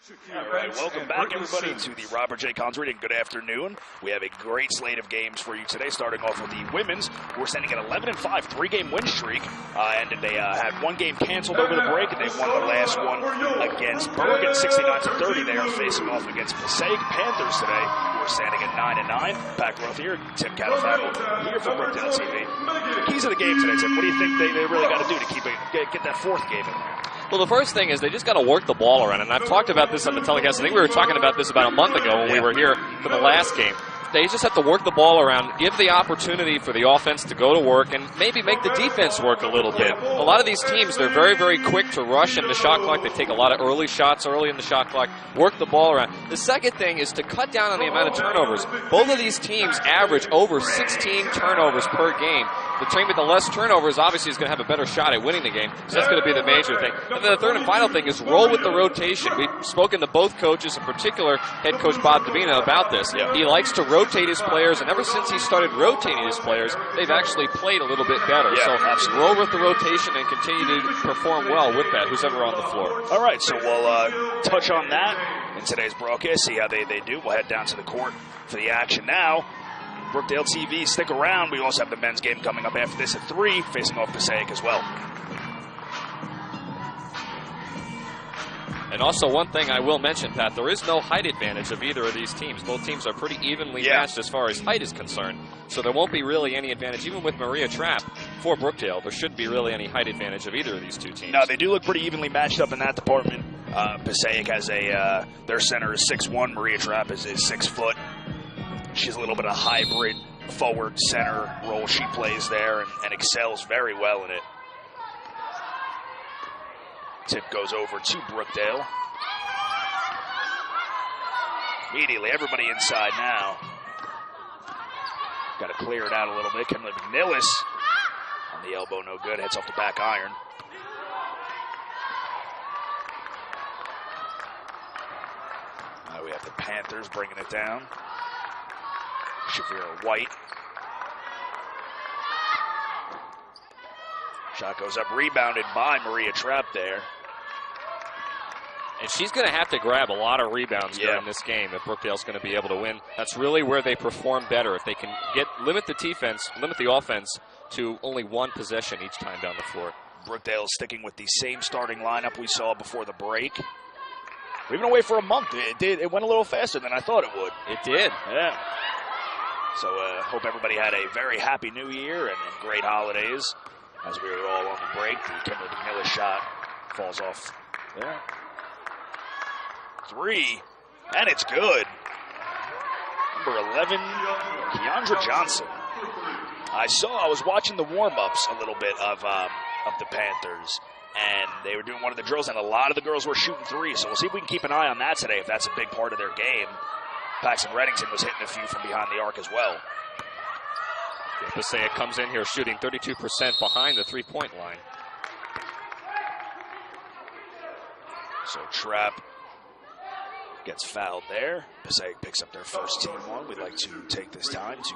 All right, welcome back, everybody, to the Robert J. Collins Reading. Good afternoon. We have a great slate of games for you today, starting off with the women's. We're standing at 11-5, three-game win streak, and they had one game canceled over the break, and they won the last one against Bergen, 69-30. They are facing off against Passaic Panthers today. We're standing at 9-9. Pat Groth here, Tim Catafalco here from Brookdale TV. Keys of the game today, Tim. What do you think they really got to do to get that fourth game in there? Well, the first thing is they just got to work the ball around, and I've talked about this on the telecast. I think we were talking about this about a month ago when we were here for the last game. They just have to work the ball around, give the opportunity for the offense to go to work, and maybe make the defense work a little bit. A lot of these teams, they're very, very quick to rush in the shot clock. They take a lot of early shots early in the shot clock, work the ball around. The second thing is to cut down on the amount of turnovers. Both of these teams average over 16 turnovers per game. The team with the less turnovers obviously is going to have a better shot at winning the game, so that's going to be the major thing. And then the third and final thing is roll with the rotation. We've spoken to both coaches, in particular head coach Bob Davina, about this. He likes to rotate his players, and ever since he started rotating his players, they've actually played a little bit better. So roll with the rotation and continue to perform well with that, who's ever on the floor. All right, so we'll touch on that in today's broadcast, see how they do. We'll head down to the court for the action now. Brookdale TV, stick around. We also have the men's game coming up after this at 3, facing off Passaic as well. And also one thing I will mention, Pat, there is no height advantage of either of these teams. Both teams are pretty evenly matched as far as height is concerned. So there won't be really any advantage. Even with Maria Trapp for Brookdale, there shouldn't be really any height advantage of either of these two teams. No, they do look pretty evenly matched up in that department. Passaic has their center is 6'1". Maria Trapp is 6 foot. She's a little bit of hybrid forward center role she plays there and excels very well in it. Tip goes over to Brookdale. Immediately, everybody inside now. Got to clear it out a little bit. Kimberly McNillis on the elbow, no good. Heads off the back iron. Now we have the Panthers bringing it down. Shavira White. Shot goes up, rebounded by Maria Trapp there. And she's going to have to grab a lot of rebounds during this game if Brookdale's going to be able to win. That's really where they perform better. If they can limit the offense to only one possession each time down the floor. Brookdale sticking with the same starting lineup we saw before the break. We've been away for a month. It went a little faster than I thought it would. It did. Yeah. So hope everybody had a very happy New Year and great holidays as we were all on the break. The Kimberly McNillis shot falls off there. 3, and it's good. Number 11, Keandra Johnson. I was watching the warm-ups a little bit of the Panthers, and they were doing one of the drills, and a lot of the girls were shooting 3, so we'll see if we can keep an eye on that today, if that's a big part of their game. Paxton Reddington was hitting a few from behind the arc as well. Passaic comes in here shooting 32% behind the three-point line. So Trapp gets fouled there. Passaic picks up their first team one. We'd like to take this time to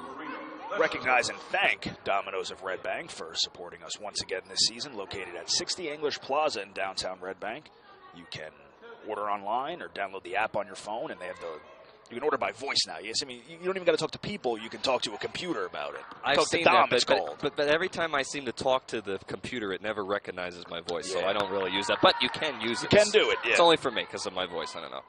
recognize and thank Domino's of Red Bank for supporting us once again this season. Located at 60 English Plaza in downtown Red Bank. You can order online or download the app on your phone, and they have you can order by voice now. Yes, I mean, you don't even got to talk to people. You can talk to a computer about it. I've seen that, but every time I seem to talk to the computer, it never recognizes my voice, so I don't really use that. But you can use it. You can do it, yeah. It's only for me because of my voice. I don't know.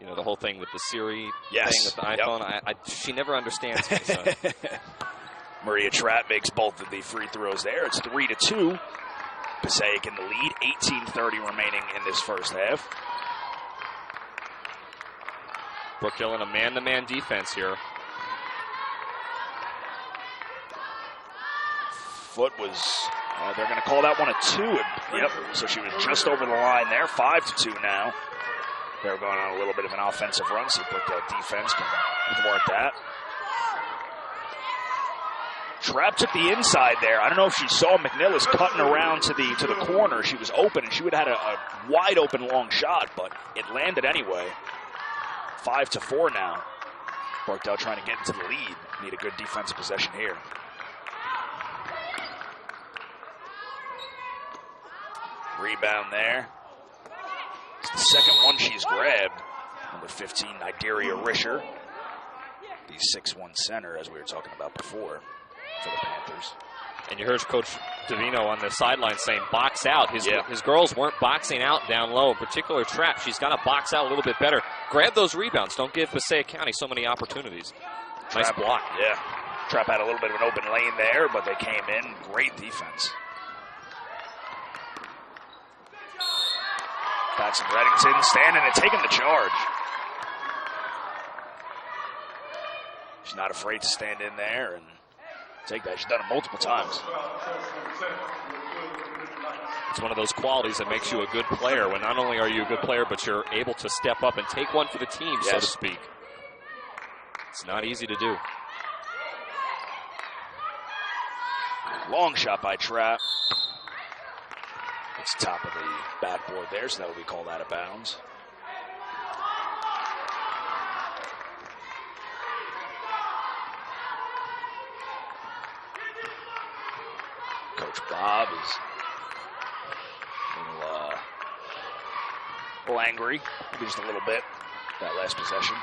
You know, the whole thing with the Siri thing with the iPhone, she never understands me. So. Maria Trapp makes both of the free throws there. It's 3-2. Passaic in the lead, 18:30 remaining in this first half. Brookdale in a man-to-man defense here. Foot was, they're going to call that one a 2. Yep, so she was just over the line there, 5-2 now. They're going on a little bit of an offensive run. See if Brookdale defense can thwart that. Trapp took the inside there. I don't know if she saw McNillis cutting around to the corner. She was open, and she would have had a wide open long shot, but it landed anyway. 5-4 now. Brookdale trying to get into the lead. Need a good defensive possession here. Rebound there. It's the second one she's grabbed. Number 15, Nigeria Risher. The 6'1" center, as we were talking about before, for the Panthers. And you heard Coach Davino on the sideline saying box out. His girls weren't boxing out down low, in particular Trap. She's got to box out a little bit better. Grab those rebounds. Don't give Passaic County so many opportunities. Nice block. Yeah. Trap had a little bit of an open lane there, but they came in. Great defense. Paxton Reddington standing and taking the charge. She's not afraid to stand in there and take that. She's done it multiple times. It's one of those qualities that makes you a good player, when not only are you a good player, but you're able to step up and take one for the team, so to speak. It's not easy to do. Long shot by Trap. It's top of the backboard there, so that would be called out of bounds. Coach Bob is a little angry, maybe just a little bit, that last possession.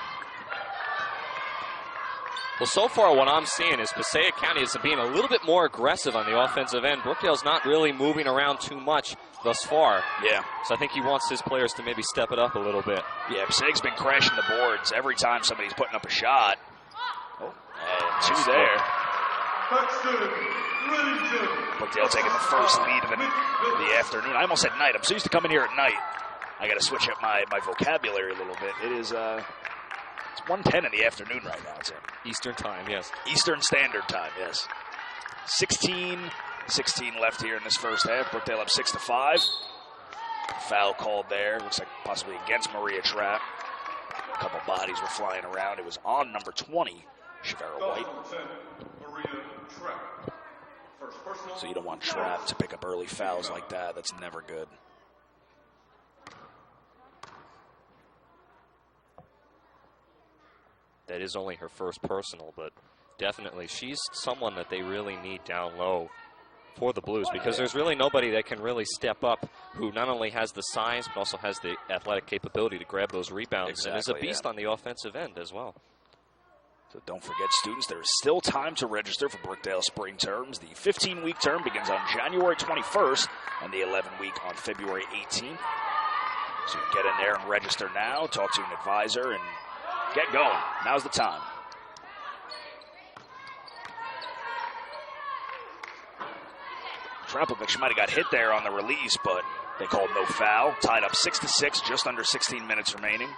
Well, so far what I'm seeing is Passaic County is being a little bit more aggressive on the offensive end. Brookdale's not really moving around too much thus far. Yeah. So I think he wants his players to maybe step it up a little bit. Yeah, Passaic's been crashing the boards every time somebody's putting up a shot. Oh, and two there. Brookdale taking the first lead of the afternoon. I almost said night. I'm so used to coming here at night. I got to switch up my vocabulary a little bit. It is it's 1:10 in the afternoon right now. It's Eastern time, yes. Eastern Standard Time, yes. 16 left here in this first half. Brookdale up 6-5. Foul called there. Looks like possibly against Maria Trapp. A couple bodies were flying around. It was on number 20, Shavera White. So you don't want Trapp to pick up early fouls like that. That's never good. That is only her first personal, but definitely she's someone that they really need down low for the Blues, because there's really nobody that can really step up who not only has the size but also has the athletic capability to grab those rebounds and is a beast on the offensive end as well. So don't forget, students, there is still time to register for Brookdale spring terms. The 15-week term begins on January 21st and the 11-week on February 18th. So you get in there and register now, talk to an advisor, and get going. Now's the time. Trapovic, she might have got hit there on the release, but they called no foul. Tied up 6-6, just under 16 minutes remaining.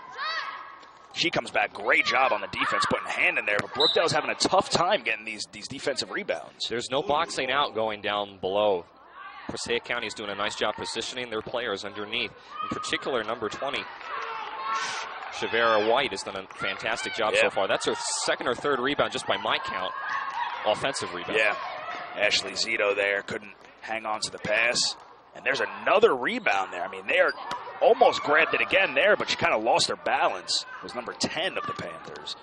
She comes back. Great job on the defense, putting a hand in there, but Brookdale's having a tough time getting these defensive rebounds. There's no boxing out going down below. Passaic County is doing a nice job positioning their players underneath. In particular, number 20, Shavera White, has done a fantastic job so far. That's her second or third rebound, just by my count, offensive rebound. Yeah, Ashley Zito there couldn't hang on to the pass. And there's another rebound there. I mean, they almost grabbed it again there, but she kind of lost her balance. It was number 10 of the Panthers.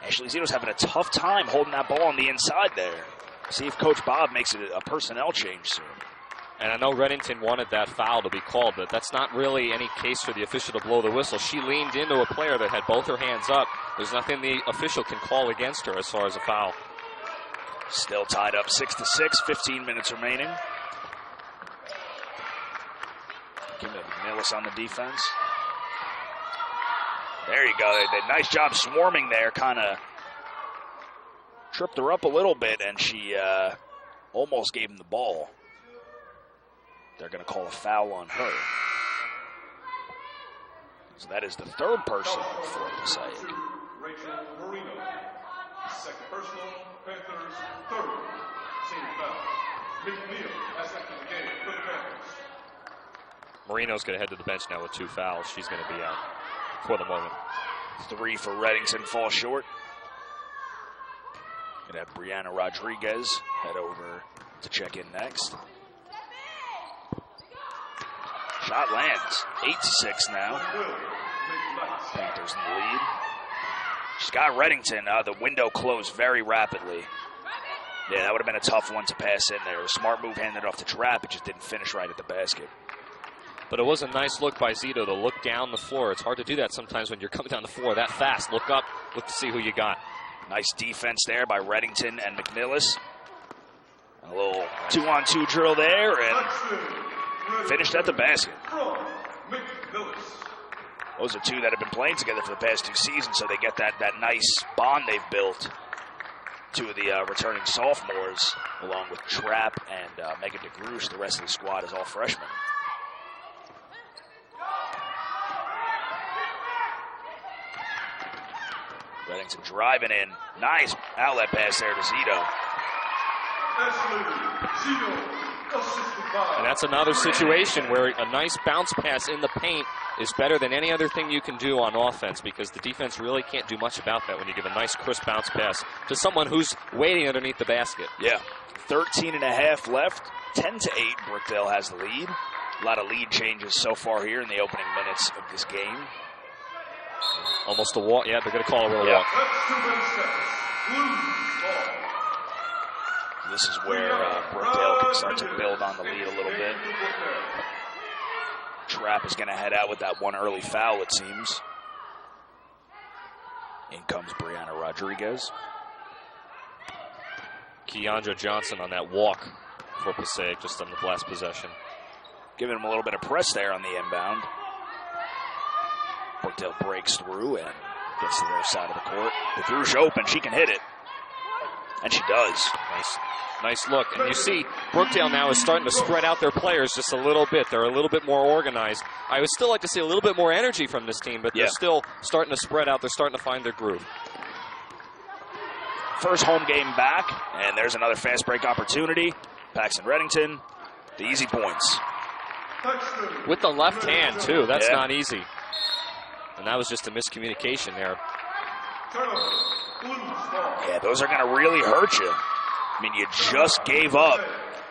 Ashley Zito's having a tough time holding that ball on the inside there. See if Coach Bob makes it a personnel change soon. And I know Reddington wanted that foul to be called, but that's not really any case for the official to blow the whistle. She leaned into a player that had both her hands up. There's nothing the official can call against her as far as a foul. Still tied up 6-6, 15 minutes remaining. McNillis on the defense. There you go. They did a nice job swarming there. Kind of tripped her up a little bit, and she almost gave him the ball. They're going to call a foul on her. So that is the third person for Passaic. Rachel Marino. Second personal, Panthers, third. Team foul. McNeil has entered the game for the Panthers. Marino's going to head to the bench now with 2 fouls. She's going to be out for the moment. 3 for Reddington, fall short. Going to have Brianna Rodriguez head over to check in next. Shot lands. 8-6 now. Panthers in the lead. She's got Reddington. The window closed very rapidly. Yeah, that would have been a tough one to pass in there. A smart move handed off to Trapp. It just didn't finish right at the basket. But it was a nice look by Zito to look down the floor. It's hard to do that sometimes when you're coming down the floor that fast. Look up, look to see who you got. Nice defense there by Reddington and McNillis. A little 2-on-2 drill there and finished at the basket. Those are two that have been playing together for the past 2 seasons, so they get that nice bond they've built. Two of the returning sophomores, along with Trapp and Megan DeGroosh. The rest of the squad is all freshmen. Reddington driving in. Nice outlet pass there to Zito. And that's another situation where a nice bounce pass in the paint is better than any other thing you can do on offense, because the defense really can't do much about that when you give a nice crisp bounce pass to someone who's waiting underneath the basket. Yeah. 13.5 left. 10-8. Brookdale has the lead. A lot of lead changes so far here in the opening minutes of this game. Almost a walk. Yeah, they're going to call a real walk. This is where Brookdale can start to build on the lead a little bit. Trapp is going to head out with that one early foul, it seems. In comes Brianna Rodriguez. Keandra Johnson on that walk for Passaic just on the last possession. Giving him a little bit of press there on the inbound. Brookdale breaks through and gets to their side of the court. DeGroosh open, she can hit it. And she does. Nice look. And you see Brookdale now is starting to spread out their players just a little bit. They're a little bit more organized. I would still like to see a little bit more energy from this team, but they're still starting to spread out. They're starting to find their groove. First home game back, and there's another fast break opportunity. Paxton Reddington, the easy points. With the left hand, too. That's not easy. And that was just a miscommunication there. Yeah, those are going to really hurt you. I mean, you just gave up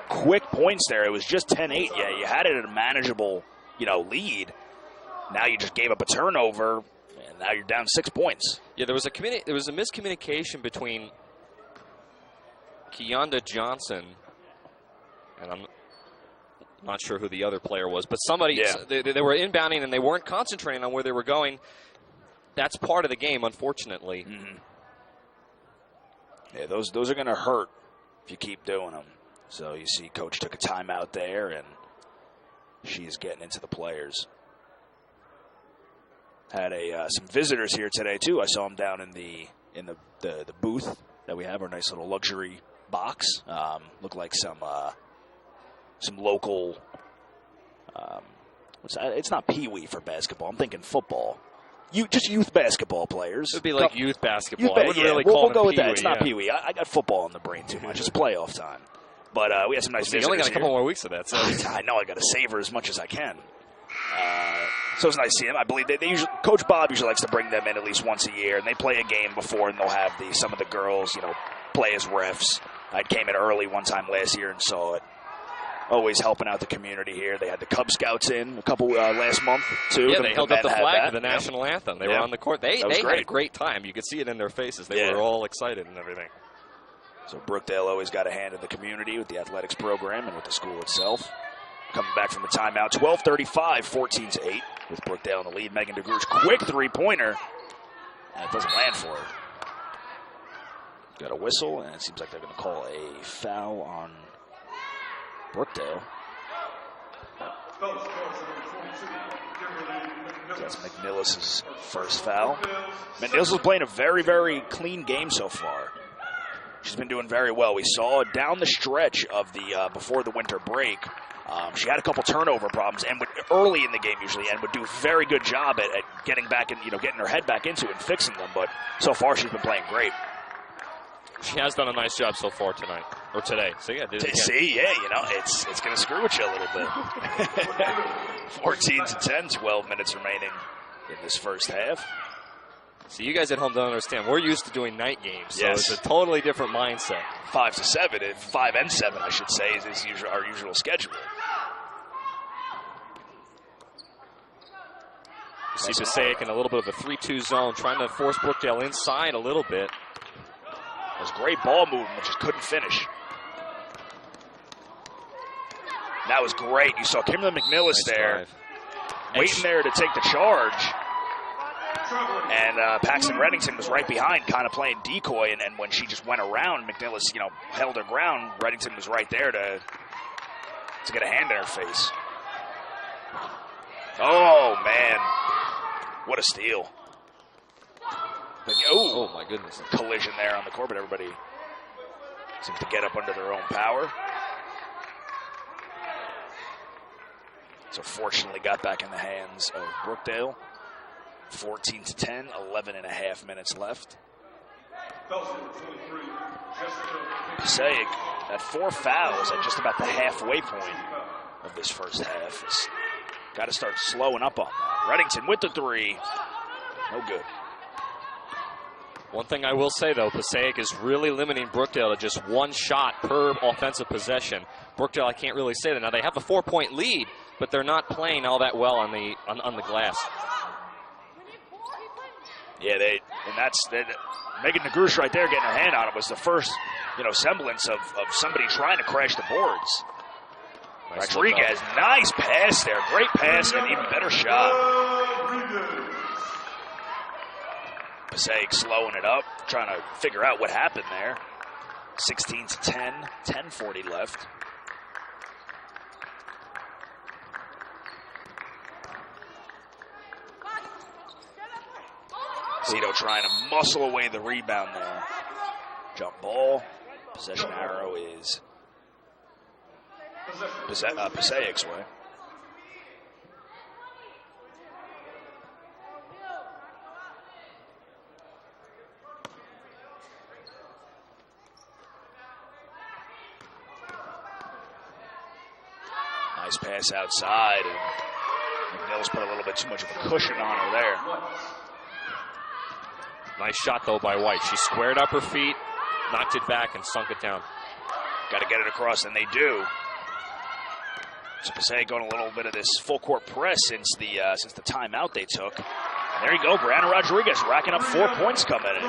quick points there. It was just 10-8. Yeah, you had it at a manageable, lead. Now you just gave up a turnover, and now you're down 6 points. Yeah, there was a miscommunication between Keandra Johnson, and I'm not sure who the other player was, but somebody, they were inbounding and they weren't concentrating on where they were going. That's part of the game, unfortunately. Mm-hmm. Yeah, those are going to hurt if you keep doing them. So you see Coach took a timeout there, and she's getting into the players. Had some visitors here today, too. I saw them down in the booth that we have, our nice little luxury box. Looked like some local, it's not Pee-wee for basketball. I'm thinking football. Just youth basketball players. It would be like youth basketball. I wouldn't really call we'll go with Pee-wee, that. It's not Pee-wee. I got football in the brain too much. It's playoff time. But we had some nice visitors. You only got a couple here. more weeks of that. So. I know. I got to savor as much as I can. So it's nice to see them. I believe they usually, Coach Bob usually likes to bring them in at least once a year, and they play a game before, and they'll have some of the girls, play as refs. I came in early one time last year and saw it. Always helping out the community here. They had the Cub Scouts in a couple last month, too. Yeah, they held up the flag for the national anthem. They were on the court. They had a great time. You could see it in their faces. They were all excited and everything. So Brookdale always got a hand in the community with the athletics program and with the school itself. Coming back from the timeout, 12:35, 14-8 with Brookdale in the lead. Megan DeGroosh, quick three-pointer, and it doesn't land for her. Got a whistle, and it seems like they're going to call a foul on Brookdale. That's McNillis' first foul. McNillis is playing a very, very clean game so far. She's been doing very well. We saw down the stretch of the before the winter break, she had a couple turnover problems, and early in the game usually, and would do a very good job at getting back and getting her head back into it and fixing them. But so far, she's been playing great. She has done a nice job so far tonight, or today. So yeah, did it again. See, it's going to screw with you a little bit. 14-10, 12 minutes remaining in this first half. So you guys at home don't understand. We're used to doing night games, so it's a totally different mindset. 5 to 7, 5 and 7, I should say, is our usual schedule. You see Passaic in a little bit of a 3-2 zone, trying to force Brookdale inside a little bit. was great ball movement, but just couldn't finish. That was great. You saw Kimberly McNillis Nice there, drive. waiting there to take the charge. And Paxton Reddington was right behind, kind of playing decoy. And when she just went around, McNillis, held her ground. Reddington was right there to get a hand in her face. Oh, man. What a steal. Oh, my goodness. Collision there on the court, but everybody seems to get up under their own power. So fortunately got back in the hands of Brookdale. 14-10, 11 and a half minutes left. Passaic at 4 fouls at just about the halfway point of this first half. It's got to start slowing up on that. Reddington with the three. No good. One thing I will say, though, Passaic is really limiting Brookdale to just one shot per offensive possession. Brookdale, I can't really say that. Now, they have a 4-point lead, but they're not playing all that well on the glass. Yeah, Megan Nagrush right there getting her hand on it was the first, semblance of somebody trying to crash the boards. Nice Rodriguez, nice pass there. Great pass and even better shot. Passaic slowing it up, trying to figure out what happened there. 16-10, 10:40 left. Zito trying to muscle away the rebound there. Jump ball. Possession arrow is Passaic's way. Nice pass outside, and McNeil's put a little bit too much of a cushion on her there. Nice shot, though, by White. She squared up her feet, knocked it back, and sunk it down. Got to get it across, and they do. So Passaic going a little bit of this full court press since the timeout they took. And there you go, Brianna Rodriguez racking up 4 points coming in.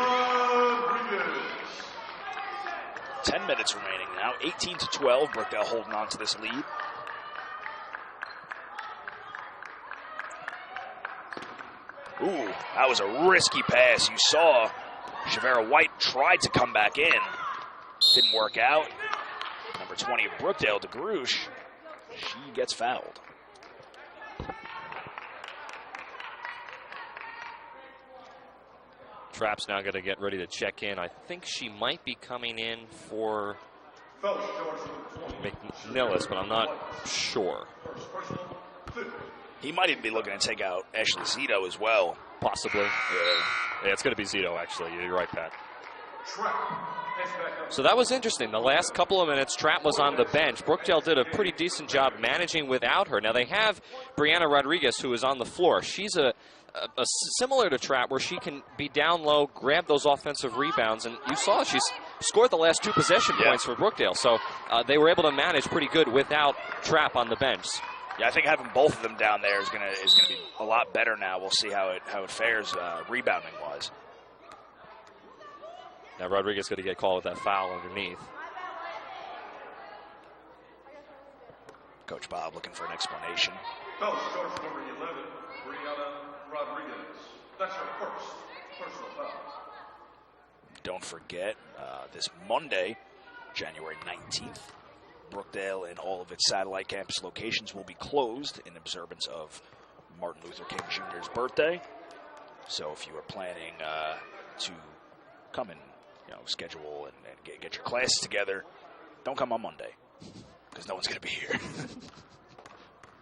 10 minutes remaining now, 18-12. Brookdale holding on to this lead. Ooh, that was a risky pass. You saw Shavera White tried to come back in. Didn't work out. Number 20 of Brookdale, DeGrouche, she gets fouled. Trapp's now going to get ready to check in. I think she might be coming in for McNillis, but I'm not sure. He might even be looking to take out Ashley Zito as well. Possibly. Yeah, it's going to be Zito, actually. You're right, Pat. So that was interesting. The last couple of minutes, Trapp was on the bench. Brookdale did a pretty decent job managing without her. Now, they have Brianna Rodriguez, who is on the floor. She's a similar to Trapp, where she can be down low, grab those offensive rebounds, and you saw she's scored the last 2 possession points for Brookdale. So they were able to manage pretty good without Trapp on the bench. Yeah, I think having both of them down there is gonna be a lot better now. We'll see how it fares rebounding wise. Now Rodriguez going to get called with that foul underneath. Coach Bob looking for an explanation. Foul starts number 11, Brianna Rodriguez. That's her first personal foul. Don't forget, this Monday, January 19th, Brookdale and all of its satellite campus locations will be closed in observance of Martin Luther King Jr.'s birthday. So if you are planning to come and schedule and get your classes together, don't come on Monday because no one's going to be here.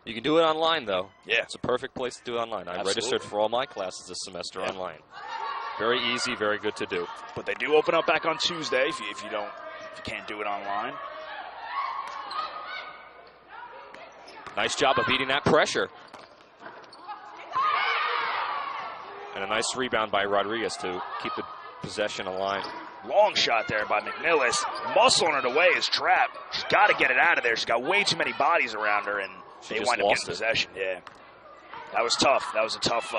You can do it online, though. Yeah. It's a perfect place to do it online. I registered for all my classes this semester online. Very easy, very good to do. But they do open up back on Tuesday if you can't do it online. Nice job of beating that pressure. And a nice rebound by Rodriguez to keep the possession alive. Long shot there by McNillis. Muscling it away is Trapp. She's got to get it out of there. She's got way too many bodies around her, and they wind up getting possession. Yeah, that was tough. That was a tough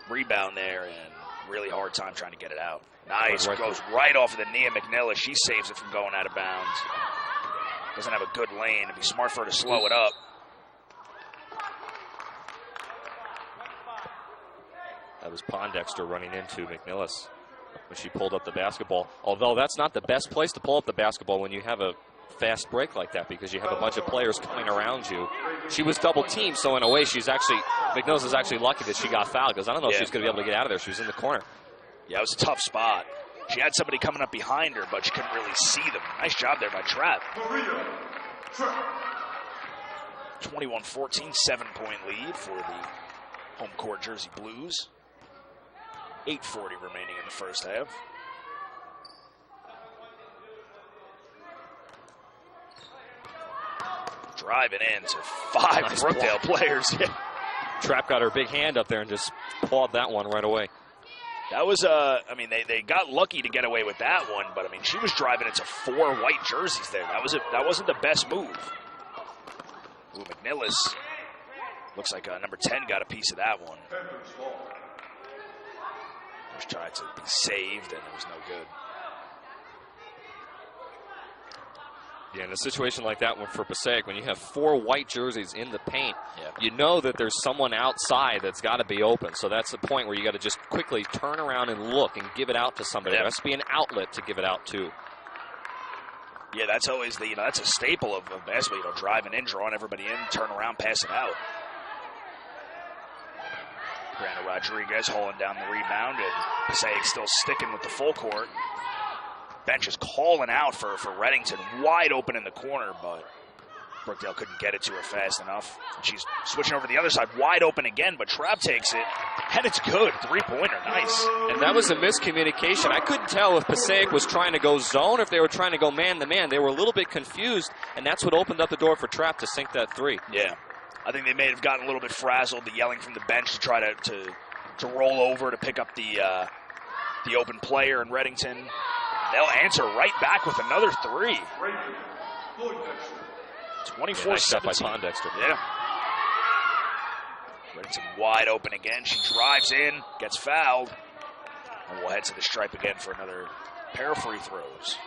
rebound there, and really hard time trying to get it out. Nice. Goes right off of the knee of McNillis. She saves it from going out of bounds. Doesn't have a good lane. It'd be smart for her to slow it up. That was Pondexter running into McNillis when she pulled up the basketball. Although that's not the best place to pull up the basketball when you have a fast break like that, because you have a bunch of players coming around you. She was double teamed, so in a way McNillis is actually lucky that she got fouled, because I don't know if she's going to be able to get out of there. She was in the corner. Yeah, it was a tough spot. She had somebody coming up behind her, but she couldn't really see them. Nice job there by Trapp. 21-14, 7-point lead for the home court Jersey Blues. 8:40 remaining in the first half. Driving in to 5 nice Brookdale players. Trapp got her big hand up there and just pawed that one right away. That was, I mean, they got lucky to get away with that one, but, I mean, she was driving into 4 white jerseys there. That wasn't the best move. Ooh, McNillis. Looks like number 10 got a piece of that one. Just tried to be saved, and it was no good. Yeah, in a situation like that one for Passaic, when you have 4 white jerseys in the paint, you know that there's someone outside that's got to be open. So that's the point where you got to just quickly turn around and look and give it out to somebody. There has to be an outlet to give it out to. Yeah, that's always that's a staple of basketball. Driving in, drawing everybody in, turn around, pass it out. Brianna Rodriguez hauling down the rebound, and Passaic still sticking with the full court. Bench is calling out for Reddington, wide open in the corner, but Brookdale couldn't get it to her fast enough. She's switching over to the other side, wide open again, but Trapp takes it, and it's good. 3-pointer, nice. And that was a miscommunication. I couldn't tell if Passaic was trying to go zone or if they were trying to go man-to-man. They were a little bit confused, and that's what opened up the door for Trapp to sink that 3. Yeah. I think they may have gotten a little bit frazzled, the yelling from the bench to try to roll over to pick up the open player in Reddington. They'll answer right back with another 3. 24-17. Nice by Pondexter. Yeah. Reddington wide open again. She drives in, gets fouled, and we'll head to the stripe again for another pair of free throws.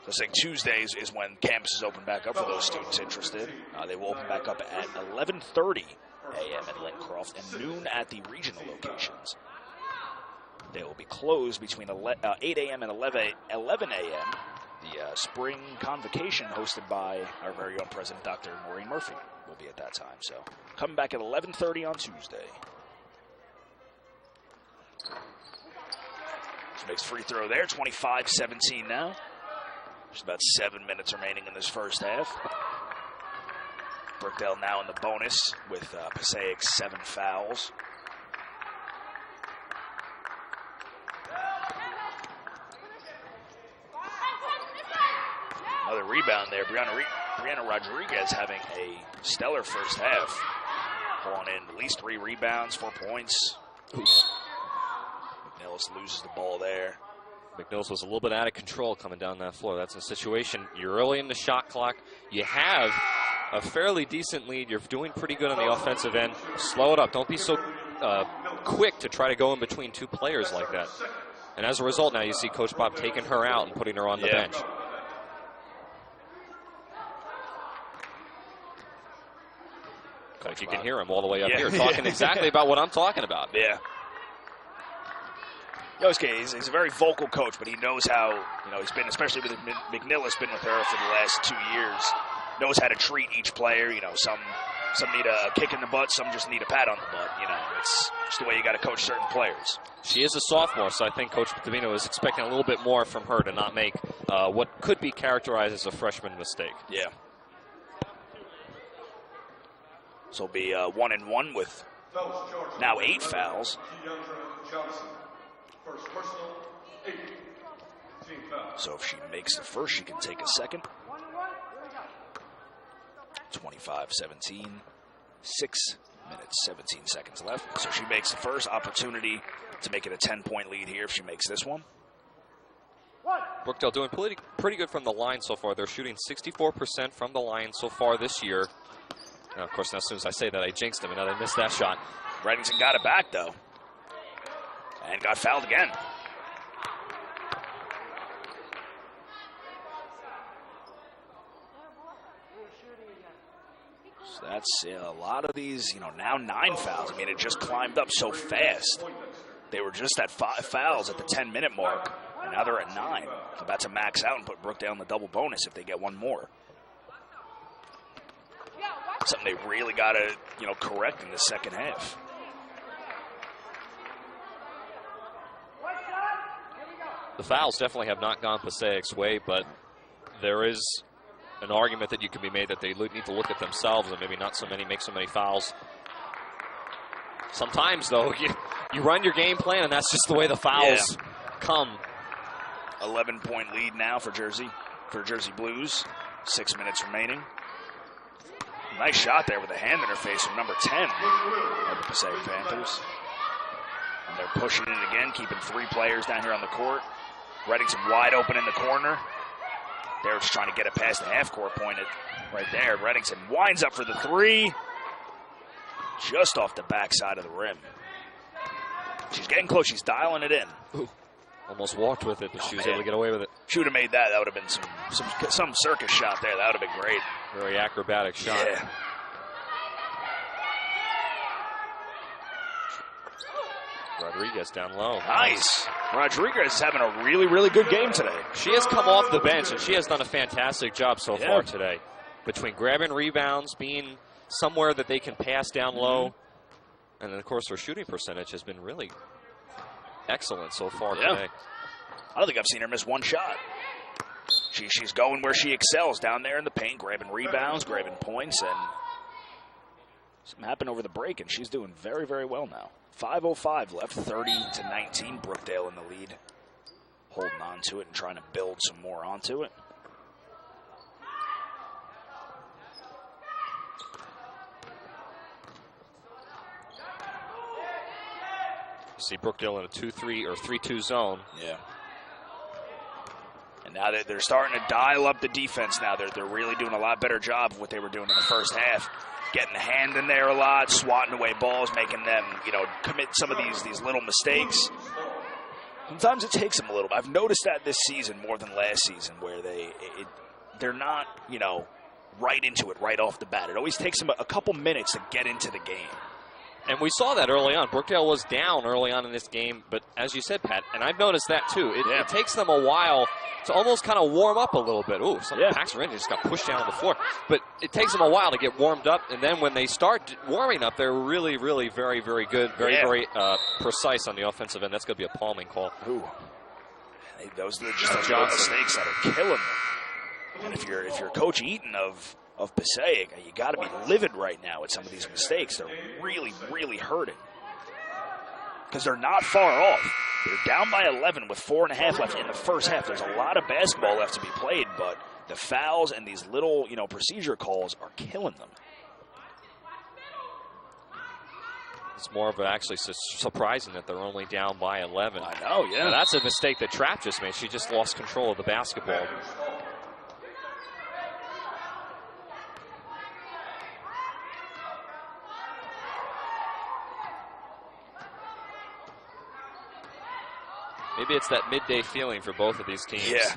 So saying Tuesdays is when campuses open back up for those students interested. They will open back up at 11:30 a.m. in Lincroft and noon at the regional locations. They will be closed between 8 a.m. and 11 a.m. The spring convocation hosted by our very own president, Dr. Maureen Murphy, will be at that time. So coming back at 11:30 on Tuesday. She makes free throw there, 25-17 now. There's about 7 minutes remaining in this first half. Brookdale now in the bonus with Passaic's 7 fouls. Another rebound there. Brianna Rodriguez having a stellar first half. Pulling in at least 3 rebounds, 4 points. McNillis loses the ball there. McNillis was a little bit out of control coming down that floor. That's a situation. You're early in the shot clock. You have a fairly decent lead. You're doing pretty good on the offensive end. Slow it up. Don't be so quick to try to go in between 2 players like that. And as a result, now you see Coach Bob taking her out and putting her on the bench. Coach, you can hear him all the way up here talking exactly about what I'm talking about. Yeah. He's a very vocal coach, but he knows how, he's been, especially with McNillis, been with her for the last 2 years, knows how to treat each player. Some need a kick in the butt, some just need a pat on the butt. It's just the way you got to coach certain players. She is a sophomore, so I think Coach Davino is expecting a little bit more from her to not make what could be characterized as a freshman mistake. Yeah. So it'll be 1-1 with now 8 fouls. First personal, 8. Team foul. So if she makes the first, she can take a second. 25-17, 6 minutes, 17 seconds left. So she makes the first opportunity to make it a 10-point lead here if she makes this one. Brookdale doing pretty good from the line so far. They're shooting 64% from the line so far this year. Now, of course, now, as soon as I say that, I jinxed him, and now they missed that shot. Reddington got it back, though. And got fouled again. So that's a lot of these, now 9 fouls. I mean, it just climbed up so fast. They were just at 5 fouls at the 10-minute mark, and now they're at 9. So about to max out and put Brookdale in the double bonus if they get one more. Something they really got to, correct in the second half. The fouls definitely have not gone Passaic's way, but there is an argument that you can be made that they need to look at themselves and maybe not make so many fouls. Sometimes, though, you run your game plan, and that's just the way the fouls come. 11-point lead now for Jersey Blues. 6 minutes remaining. Nice shot there with a hand in her face from number 10 of the Passaic Panthers. And they're pushing it again, keeping 3 players down here on the court. Reddington wide open in the corner. They're just trying to get it past the half-court point right there. Reddington winds up for the 3. Just off the backside of the rim. She's getting close. She's dialing it in. Ooh. Almost walked with it, but she was able to get away with it. She would have made that. That would have been some circus shot there. That would have been great. Very acrobatic shot. Yeah. Rodriguez down low. Nice. Rodriguez is having a really, really good game today. She has come off the bench, and she has done a fantastic job so far today. Between grabbing rebounds, being somewhere that they can pass down low, and then, of course, her shooting percentage has been really excellent so far today. I don't think I've seen her miss one shot. She's going where she excels, down there in the paint, grabbing rebounds, grabbing points, and something happened over the break, and she's doing very, very well now. 5:05 left, 30-19. Brookdale in the lead, holding on to it and trying to build some more onto it. You see Brookdale in a 2-3 or 3-2 zone. Yeah. And now they're starting to dial up the defense now. They're really doing a lot better job of what they were doing in the first half. Getting the hand in there a lot, swatting away balls, making them, commit some of these little mistakes. Sometimes it takes them a little bit. I've noticed that this season more than last season, where they're not, right into it right off the bat. It always takes them a couple minutes to get into the game. And we saw that early on. Brookdale was down early on in this game, but as you said, Pat, and I've noticed that too, it takes them a while to almost kind of warm up a little bit. Ooh, Paxton Rangers just got pushed down on the floor. But it takes them a while to get warmed up, and then when they start warming up, they're really, really very, very good, very precise on the offensive end. That's going to be a palming call. Ooh. Those are just the mistakes that are killing them. And if you're Coach Eaton of Passaic, you got to be livid right now at some of these mistakes. They're really, really hurting. Because they're not far off. They're down by 11 with 4.5 left in the first half. There's a lot of basketball left to be played, but the fouls and these little, procedure calls are killing them. It's more of actually surprising that they're only down by 11. I know, yeah. Now, that's a mistake that Trapp just made. She just lost control of the basketball. Maybe it's that midday feeling for both of these teams. Yeah.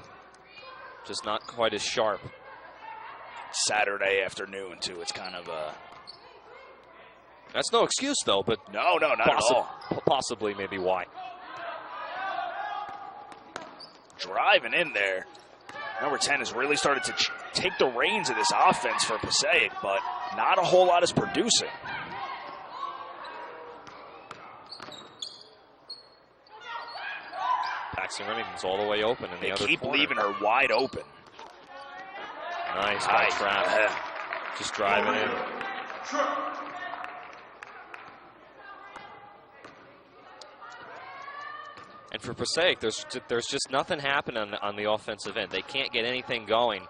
Just not quite as sharp. Saturday afternoon, too. It's kind of That's no excuse, though, but No, not at all. Possibly maybe why. Driving in there. Number 10 has really started to take the reins of this offense for Passaic, but not a whole lot is producing. Paxton Remington's all the way open in the other corner. They keep leaving her wide open. Nice by Trapp. Just driving in. And for Passaic, there's just nothing happening on the offensive end. They can't get anything going.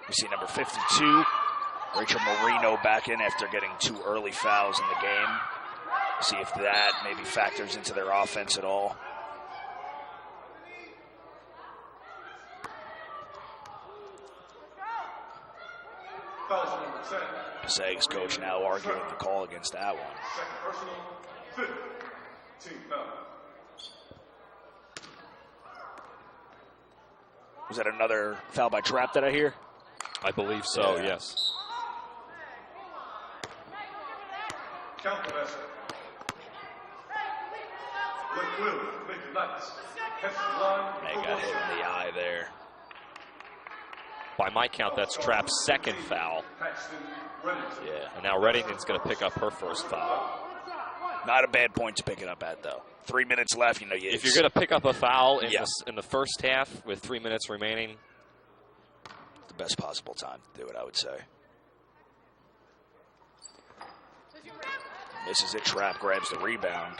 We see number 52, Rachel Marino, back in after getting 2 early fouls in the game. See if that maybe factors into their offense at all. Foul number 10. Passaic's coach now arguing the call against that one. Second personal, fifth. Team foul. Was that another foul by Trapp that I hear? I believe so, Yeah. yes. Count the basket. Blake Will, make the Knights. Catch the line. They got hit in the eye there. By my count, that's Trapp's second foul. Paxton Reddington. Yeah. And now Reddington's going to pick up her first foul. Not a bad point to pick it up at, though. 3 minutes left, you know. If you're going to pick up a foul in, Yeah. in the first half with 3 minutes remaining, the best possible time to do it, I would say. Misses it. Trapp grabs the rebound.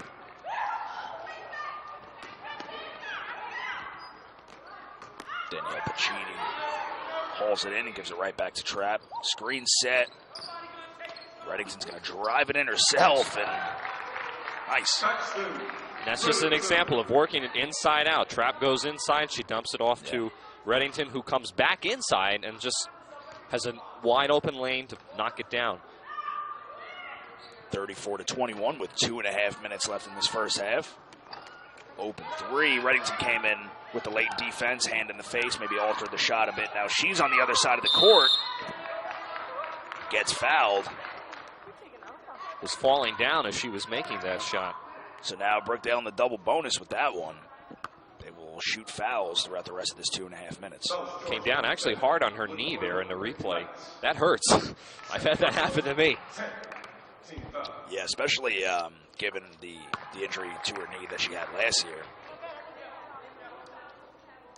Danielle Pacini hauls it in and gives it right back to Trapp. Screen set. Reddington's going to drive it in herself, and nice. Paxton. and that's just an example of working it inside out. Trapp goes inside, she dumps it off to Reddington, who comes back inside and just has a wide open lane to knock it down. 34-21 with 2.5 minutes left in this first half. Open three. Reddington came in with the late defense, hand in the face, maybe altered the shot a bit. Now she's on the other side of the court. Gets fouled. Was falling down as she was making that shot. So now Brookdale in the double bonus with that one. They will shoot fouls throughout the rest of this 2.5 minutes. Came down actually hard on her knee there in the replay. That hurts. I've had that happen to me. Yeah, especially given the injury to her knee that she had last year.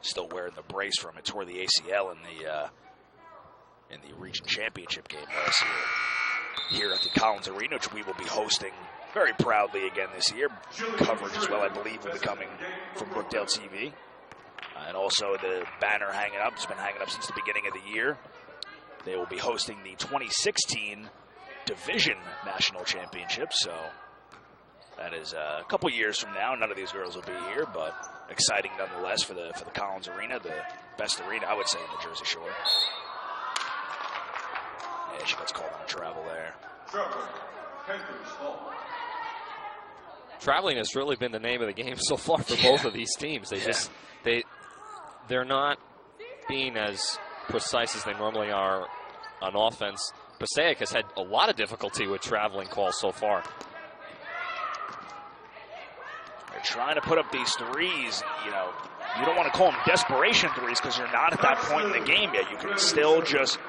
Still wearing the brace from it. Tore the ACL in the region championship game last year. Here at the Collins Arena, which we will be hosting very proudly again this year. Coverage as well, I believe, will be coming from Brookdale TV. And also the banner hanging up. It's been hanging up since the beginning of the year. They will be hosting the 2016 Division National Championship. So that is a couple years from now. None of these girls will be here, but exciting nonetheless for the Collins Arena, the best arena, I would say, in the Jersey Shore. Yeah, she gets called on a travel there. Traveling has really been the name of the game so far for both of these teams. They're not being as precise as they normally are on offense. Passaic has had a lot of difficulty with traveling calls so far. They're trying to put up these threes. You know, you don't want to call them desperation threes because you're not at that point in the game yet. You can still just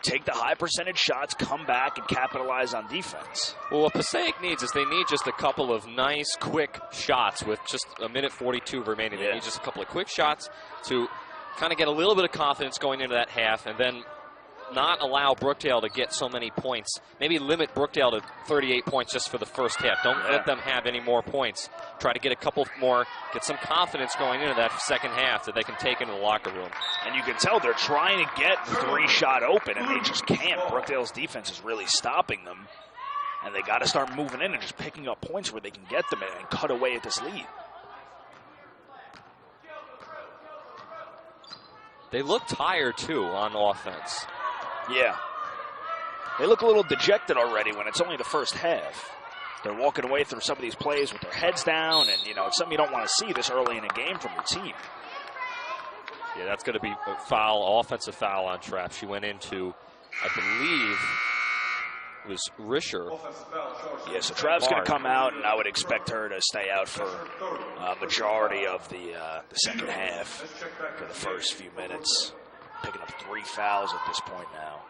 take the high percentage shots, come back, and capitalize on defense. Well, what Passaic needs is they need just a couple of nice, quick shots with just a minute 42 remaining. They need just a couple of quick shots to kind of get a little bit of confidence going into that half, and then not allow Brookdale to get so many points. Maybe limit Brookdale to 38 points just for the first half. Don't let them have any more points. Try to get a couple more, get some confidence going into that second half that they can take into the locker room. And you can tell they're trying to get the three-shot open, and they just can't. Brookdale's defense is really stopping them, and they got to start moving in and just picking up points where they can get them and cut away at this lead. They look tired, too, on offense. Yeah. They look a little dejected already when it's only the first half. They're walking away through some of these plays with their heads down, and, you know, it's something you don't want to see this early in a game from your team. Yeah, that's going to be a foul, offensive foul on Trapp. She went into, I believe, it was Risher. Yeah, so Trapp's going to come out, and I would expect her to stay out for a majority of the second half for the first few minutes. Picking up 3 fouls at this point now.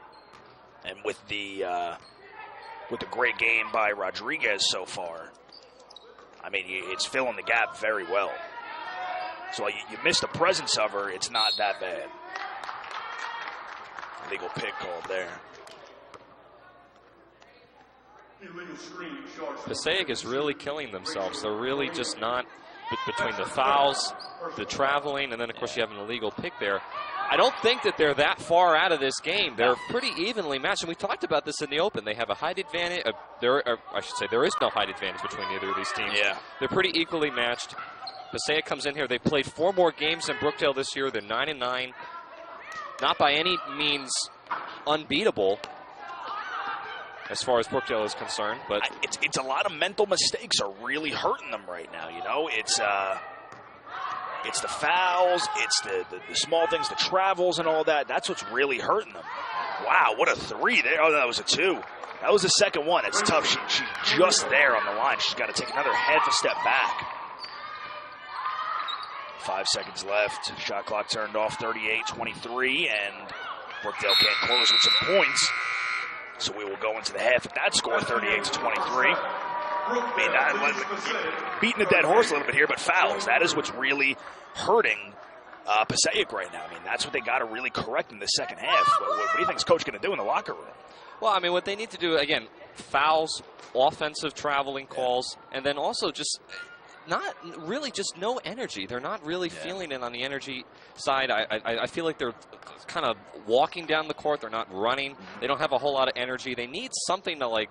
And with the great game by Rodriguez so far, I mean, it's filling the gap very well. So you miss the presence of her, it's not that bad. Illegal pick called there. Passaic is really killing themselves. They're really just not, between the fouls, the traveling, and then, of course, you have an illegal pick there. I don't think that they're that far out of this game. They're pretty evenly matched, and we talked about this in the open. They have a height advantage. I should say there is no height advantage between either of these teams. Yeah. They're pretty equally matched. Passaic comes in here. They played 4 more games than Brookdale this year. They're 9-9. Not by any means unbeatable as far as Brookdale is concerned. But it's a lot of mental mistakes are really hurting them right now. You know, it's the fouls, it's the small things, the travels and all that. That's what's really hurting them. Wow, what a 3 there. Oh, that was a 2. That was the second one. It's tough. She's just there on the line. She's got to take another half a step back. 5 seconds left. Shot clock turned off, 38-23, and Brookdale can't close with some points. So we will go into the half at that score, 38-23. I mean, beating a dead horse a little bit here, but fouls. That is what's really hurting Passaic right now. I mean, that's what they got to really correct in the second half. What do you think is Coach going to do in the locker room? Well, I mean, what they need to do, again, fouls, offensive traveling calls, and then also just not really just no energy. They're not really feeling it on the energy side. I feel like they're kind of walking down the court. They're not running. They don't have a whole lot of energy. They need something to, like,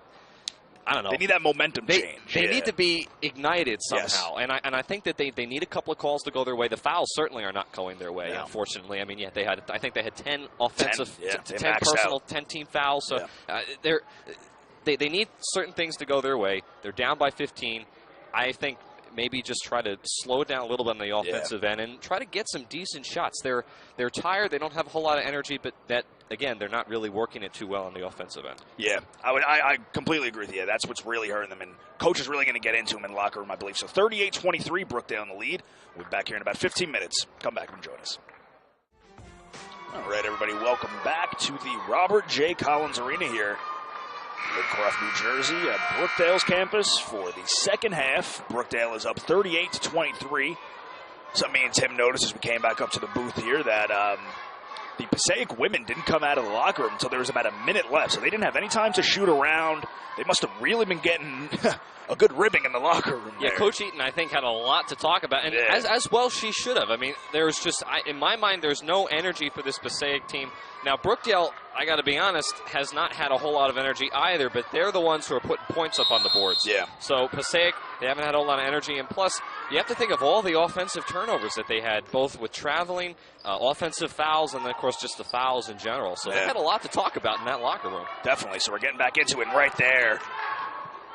I don't know. They need that momentum change. They need to be ignited somehow. Yes. And I think that they need a couple of calls to go their way. The fouls certainly are not going their way, unfortunately. I mean, I think they had 10 offensive, 10 personal, 10 team fouls. So they need certain things to go their way. They're down by 15. I think maybe just try to slow it down a little bit on the offensive end and try to get some decent shots. They're tired. They don't have a whole lot of energy, but that, again, they're not really working it too well on the offensive end. Yeah, I completely agree with you. That's what's really hurting them, and Coach is really going to get into them in the locker room, I believe. So 38-23, Brookdale in the lead. We'll be back here in about 15 minutes. Come back and join us. All right, everybody, welcome back to the Robert J. Collins Arena here in Croft, New Jersey, at Brookdale's campus for the second half. Brookdale is up 38-23. Something me and Tim noticed as we came back up to the booth here that the Passaic women didn't come out of the locker room until there was about a minute left, so they didn't have any time to shoot around. They must have really been getting a good ribbing in the locker room there. Yeah, Coach Eaton, I think, had a lot to talk about, and as well she should have. I mean, there's just, in my mind, there's no energy for this Passaic team. Now, Brookdale, I got to be honest, has not had a whole lot of energy either, but they're the ones who are putting points up on the boards. Yeah. So Passaic, they haven't had a whole lot of energy, and plus, you have to think of all the offensive turnovers that they had, both with traveling, offensive fouls, and then, of course, just the fouls in general. So they had a lot to talk about in that locker room. Definitely. So we're getting back into it right there.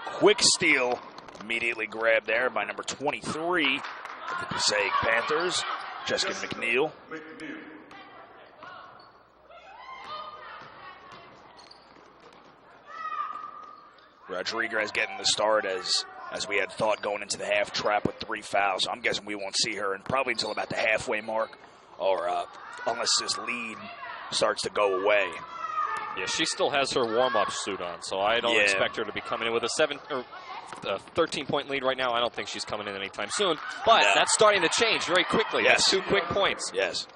Quick steal, immediately grabbed there by number 23 of the Passaic Panthers, Jessica McNeil. Rodriguez getting the start as we had thought going into the half, trap with 3 fouls. So I'm guessing we won't see her and probably until about the halfway mark, or unless this lead starts to go away. Yeah, she still has her warm-up suit on, so I don't expect her to be coming in with a 13-point lead right now. I don't think she's coming in anytime soon, but that's starting to change very quickly. Yes. That's 2 quick points. Yes.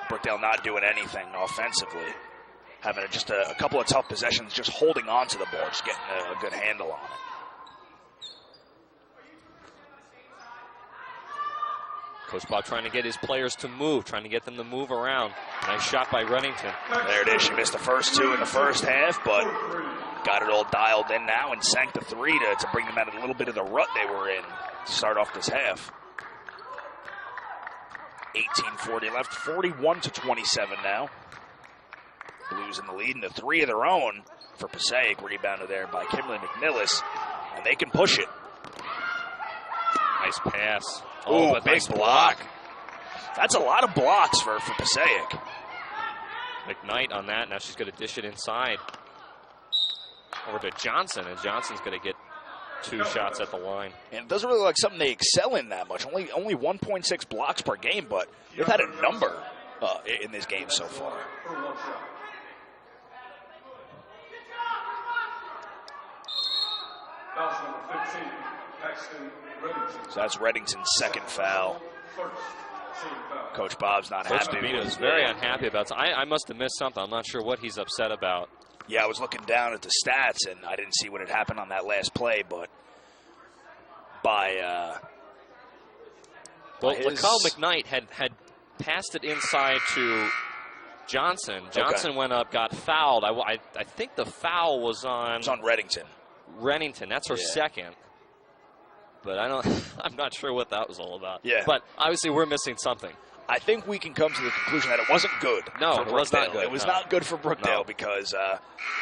Brookdale not doing anything offensively. Having just a couple of tough possessions, just holding on to the ball, just getting a good handle on it. Coach Bob trying to get his players to move, trying to get them to move around. Nice shot by Reddington. There it is. She missed the first 2 in the first half, but got it all dialed in now and sank the 3 to bring them out of a little bit of the rut they were in to start off this half. 18:40 left, 41-27 now. Blues in the lead, and the 3 of their own for Passaic, rebounded there by Kimberly McNillis, and they can push it. Nice pass. Oh, a big block. That's a lot of blocks for Passaic. McKnight on that. Now she's going to dish it inside over to Johnson, and Johnson's going to get 2 shots at the line. And it doesn't really look like something they excel in that much. Only 1.6 blocks per game, but they've had a number in this game so far. So that's Reddington's second foul. Coach Bob's not happy. Coach DeVito's very unhappy about it. I must have missed something. I'm not sure what he's upset about. Yeah, I was looking down at the stats, and I didn't see what had happened on that last play, but LaCall McKnight had passed it inside to Johnson. Johnson went up, got fouled. I think the foul was on... It was on Reddington. Reddington. That's her second. but I'm not sure what that was all about. Yeah. But obviously we're missing something. I think we can come to the conclusion that it wasn't good. No, for it was not good. It was No. not good for Brookdale No. because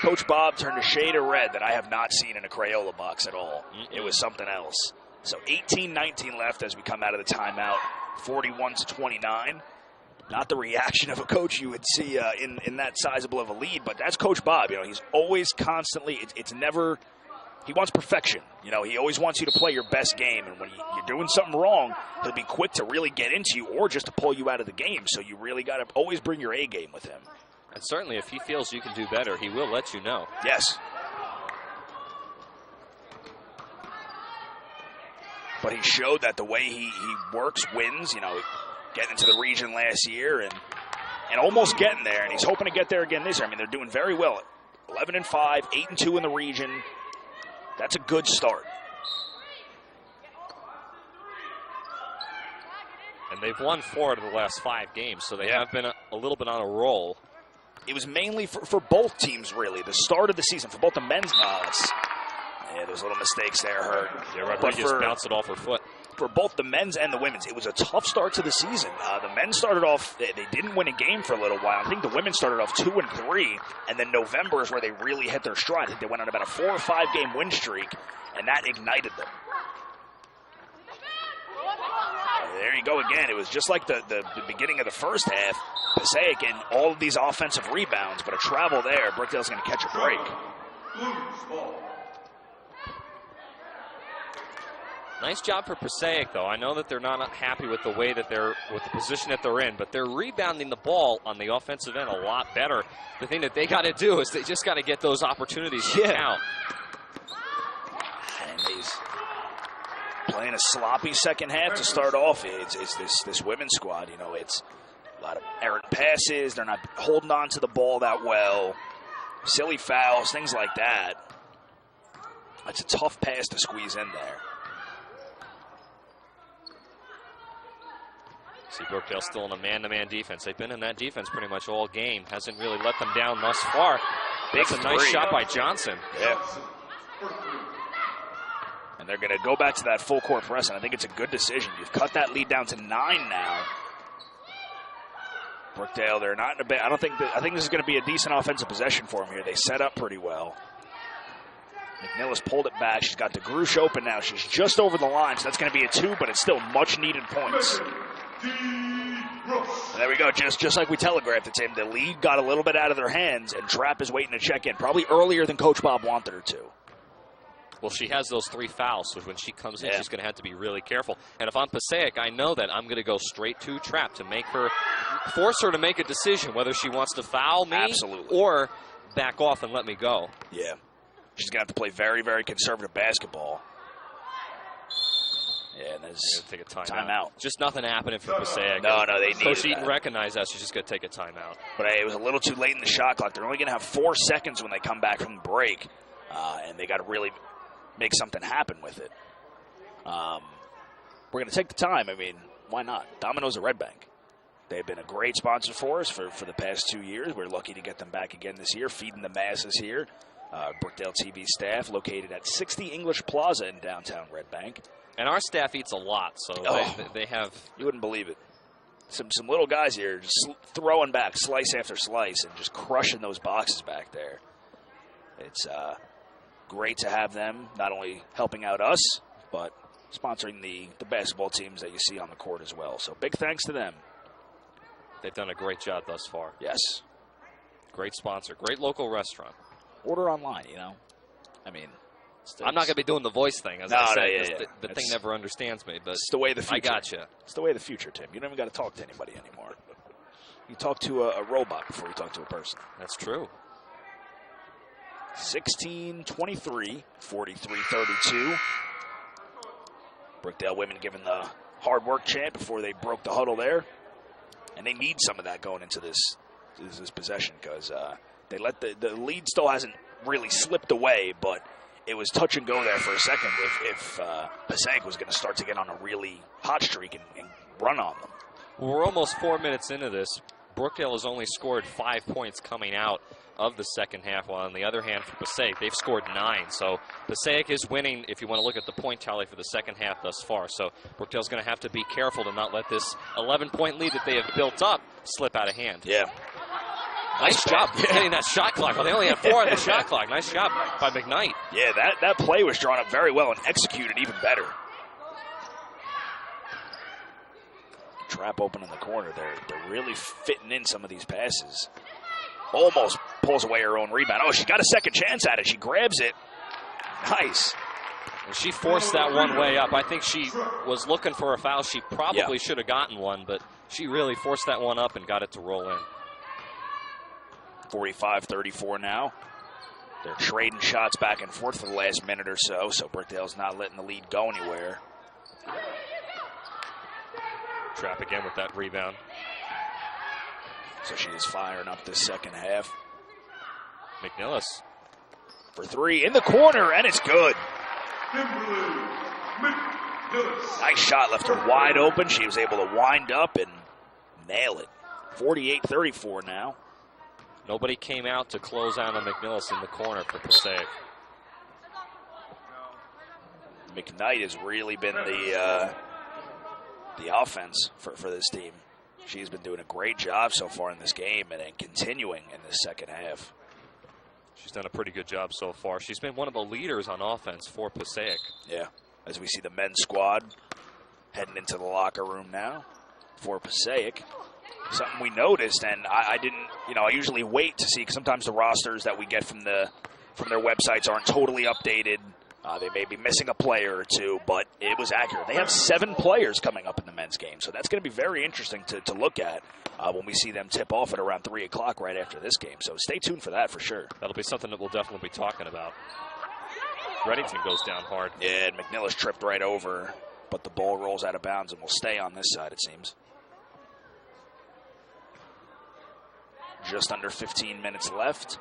Coach Bob turned a shade of red that I have not seen in a Crayola box at all. It was something else. So 18-19 left as we come out of the timeout, 41-29. Not the reaction of a coach you would see in that sizable of a lead, but that's Coach Bob. You know, he's always constantly. It's never. He wants perfection. You know, he always wants you to play your best game. And when you're doing something wrong, he'll be quick to really get into you or just to pull you out of the game. So you really got to always bring your A game with him. And certainly if he feels you can do better, he will let you know. Yes. But he showed that the way he works wins. You know, getting into the region last year and almost getting there. And he's hoping to get there again this year. I mean, they're doing very well. 11-5, 8-2 in the region. That's a good start. And they've won 4 out of the last 5 games, so they have been a little bit on a roll. It was mainly for both teams, really. The start of the season, for both the men's. Those little mistakes there hurt. Yeah, Rodriguez bounced it off her foot. For both the men's and the women's, it was a tough start to the season. The men started off, they didn't win a game for a little while. I think the women started off 2-3, and then November is where they really hit their stride. I think they went on about a 4 or 5 game win streak, and that ignited them. There you go again. It was just like the beginning of the first half. Passaic and all of these offensive rebounds, but a travel there. Brookdale's going to catch a break. Nice job for Passaic, though. I know that they're not happy with the way that with the position that they're in, but they're rebounding the ball on the offensive end a lot better. The thing that they got to do is they just got to get those opportunities to count. And he's playing a sloppy second half to start off. It's this women's squad. You know, it's a lot of errant passes. They're not holding on to the ball that well. Silly fouls, things like that. It's a tough pass to squeeze in there. See, Brookdale still in a man-to-man defense. They've been in that defense pretty much all game. Hasn't really let them down thus far. That's a nice shot by Johnson. Yeah. And they're going to go back to that full court press, and I think it's a good decision. You've cut that lead down to 9 now. Brookdale, they're not in a bad. I think this is going to be a decent offensive possession for them here. They set up pretty well. McNillis pulled it back. She's got DeGroosh open now. She's just over the line, so that's going to be a 2, but it's still much-needed points. And there we go, just like we telegraphed it to him. The lead got a little bit out of their hands, and Trapp is waiting to check in, probably earlier than Coach Bob wanted her to. Well, she has those 3 fouls, so when she comes in, she's going to have to be really careful. And if I'm Passaic, I know that I'm going to go straight to Trapp to force her to make a decision whether she wants to foul me or back off and let me go. Yeah. She's going to have to play very, very conservative basketball. Yeah, and there's take a timeout. Just nothing happening for Passaic. No, they need Coach Eaton recognized that. She's just going to take a timeout. But it was a little too late in the shot clock. They're only going to have 4 seconds when they come back from the break, and they got to really make something happen with it. We're going to take the time. I mean, why not? Domino's at Red Bank. They've been a great sponsor for us for the past 2 years. We're lucky to get them back again this year, feeding the masses here. Brookdale TV staff located at 60 English Plaza in downtown Red Bank. And our staff eats a lot, so they have... You wouldn't believe it. Some little guys here just throwing back slice after slice and just crushing those boxes back there. It's great to have them not only helping out us, but sponsoring the basketball teams that you see on the court as well. So big thanks to them. They've done a great job thus far. Yes. Great sponsor. Great local restaurant. Order online, you know. I mean... I'm not going to be doing the voice thing, as I said. The thing never understands me, but it's the way of the future. I gotcha. It's the way of the future, Tim. You don't even got to talk to anybody anymore. You talk to a robot before you talk to a person. That's true. 16-23, 43-32. Brookdale women given the hard work chant before they broke the huddle there. And they need some of that going into this possession because they let the lead still hasn't really slipped away, but it was touch and go there for a second if Passaic was going to start to get on a really hot streak and run on them. Well, we're almost 4 minutes into this. Brookdale has only scored 5 points coming out of the second half, while on the other hand for Passaic, they've scored 9. So Passaic is winning if you want to look at the point tally for the second half thus far. So Brookdale's going to have to be careful to not let this 11-point lead that they have built up slip out of hand. Yeah. Nice job getting that shot clock. Well, they only had 4 on the shot clock. Nice job by McKnight. Yeah, that play was drawn up very well and executed even better. Trap open in the corner. They're really fitting in some of these passes. Almost pulls away her own rebound. Oh, she got a second chance at it. She grabs it. Nice. And she forced that one way up. I think she was looking for a foul. She probably should have gotten one, but she really forced that one up and got it to roll in. 45-34 now. They're trading shots back and forth for the last minute or so, so Brookdale's not letting the lead go anywhere. Trap again with that rebound. So she is firing up this second half. McNillis for 3 in the corner, and it's good. Nice shot, left her wide open. She was able to wind up and nail it. 48-34 now. Nobody came out to close out on McNillis in the corner for Passaic. McKnight has really been the offense for this team. She's been doing a great job so far in this game and continuing in the second half. She's done a pretty good job so far. She's been one of the leaders on offense for Passaic. Yeah, as we see the men's squad heading into the locker room now for Passaic. Something we noticed, and I didn't, I usually wait to see, because sometimes the rosters that we get from their websites aren't totally updated. They may be missing a player or two, but it was accurate. They have 7 players coming up in the men's game, so that's going to be very interesting to look at when we see them tip off at around 3 o'clock right after this game. So stay tuned for that for sure. That'll be something that we'll definitely be talking about. Reddington goes down hard. Yeah, and McNillis tripped right over, but the ball rolls out of bounds and will stay on this side, it seems. Just under 15 minutes left.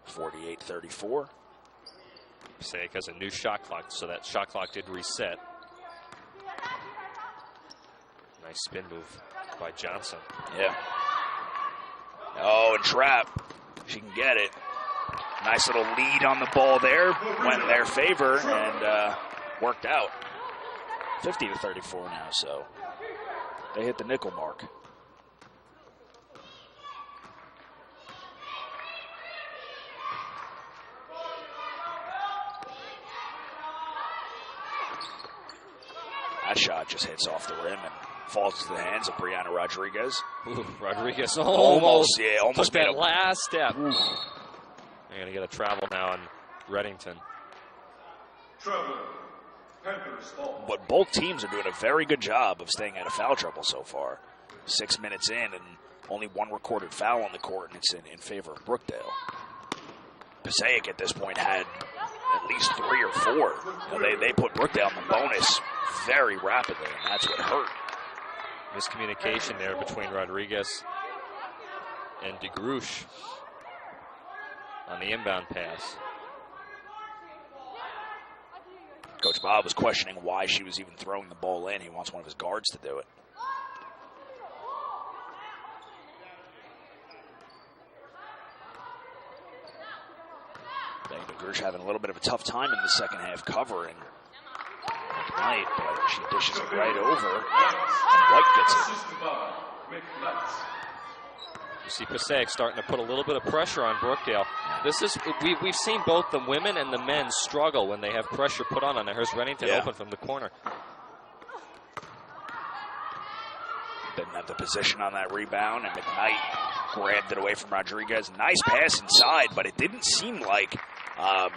48-34. Passaic has a new shot clock, so that shot clock did reset. Nice spin move by Johnson. Yeah. Oh, and trap. She can get it. Nice little lead on the ball there. Went in their favor and worked out. 50-34 now, so they hit the nickel mark. That shot just hits off the rim and falls to the hands of Brianna Rodriguez. Ooh, Rodriguez almost took that last step. Ooh. They're going to get a travel now in Reddington. But both teams are doing a very good job of staying out of foul trouble so far. 6 minutes in and only 1 recorded foul on the court, and it's in favor of Brookdale. Passaic at this point had at least 3 or 4. They put Brookdale in the bonus very rapidly, and that's what hurt. Miscommunication there between Rodriguez and DeGrouche on the inbound pass. Coach Bob was questioning why she was even throwing the ball in. He wants one of his guards to do it. DeGrouche having a little bit of a tough time in the second half covering McKnight, but she dishes it right over, and White gets it. You see Passaic starting to put a little bit of pressure on Brookdale. We've seen both the women and the men struggle when they have pressure put on them. Here's Reddington open from the corner. Didn't have the position on that rebound, and McKnight grabbed it away from Rodriguez. Nice pass inside, but it didn't seem like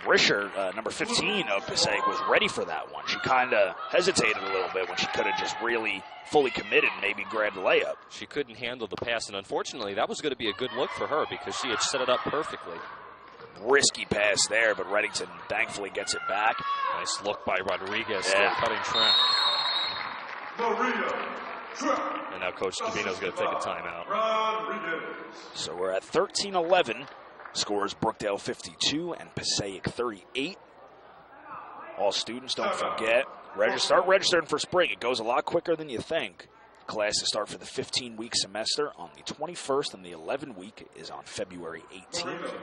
Risher, number 15 of Passaic, was ready for that one. She kind of hesitated a little bit when she could have just really fully committed and maybe grabbed the layup. She couldn't handle the pass, and unfortunately, that was going to be a good look for her because she had set it up perfectly. Risky pass there, but Reddington thankfully gets it back. Nice look by Rodriguez, still cutting track. And now Coach Cavino's going to take a timeout. So we're at 13-11. Scores Brookdale 52 and Passaic 38. All students, don't forget, start registering for spring. It goes a lot quicker than you think. classes start for the 15-week semester on the 21st, and the 11-week is on February 18th.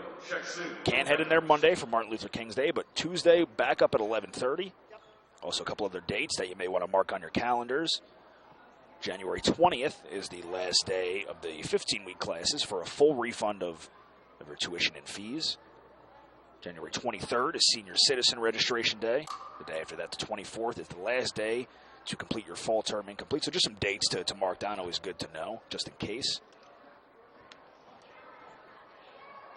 Can't head in there Monday for Martin Luther King's Day, but Tuesday back up at 11:30. Also a couple other dates that you may want to mark on your calendars. January 20th is the last day of the 15-week classes for a full refund of your tuition and fees. January 23rd is Senior Citizen Registration Day. The day after that, the 24th, is the last day to complete your fall term incomplete. So just some dates to mark down, always good to know, just in case.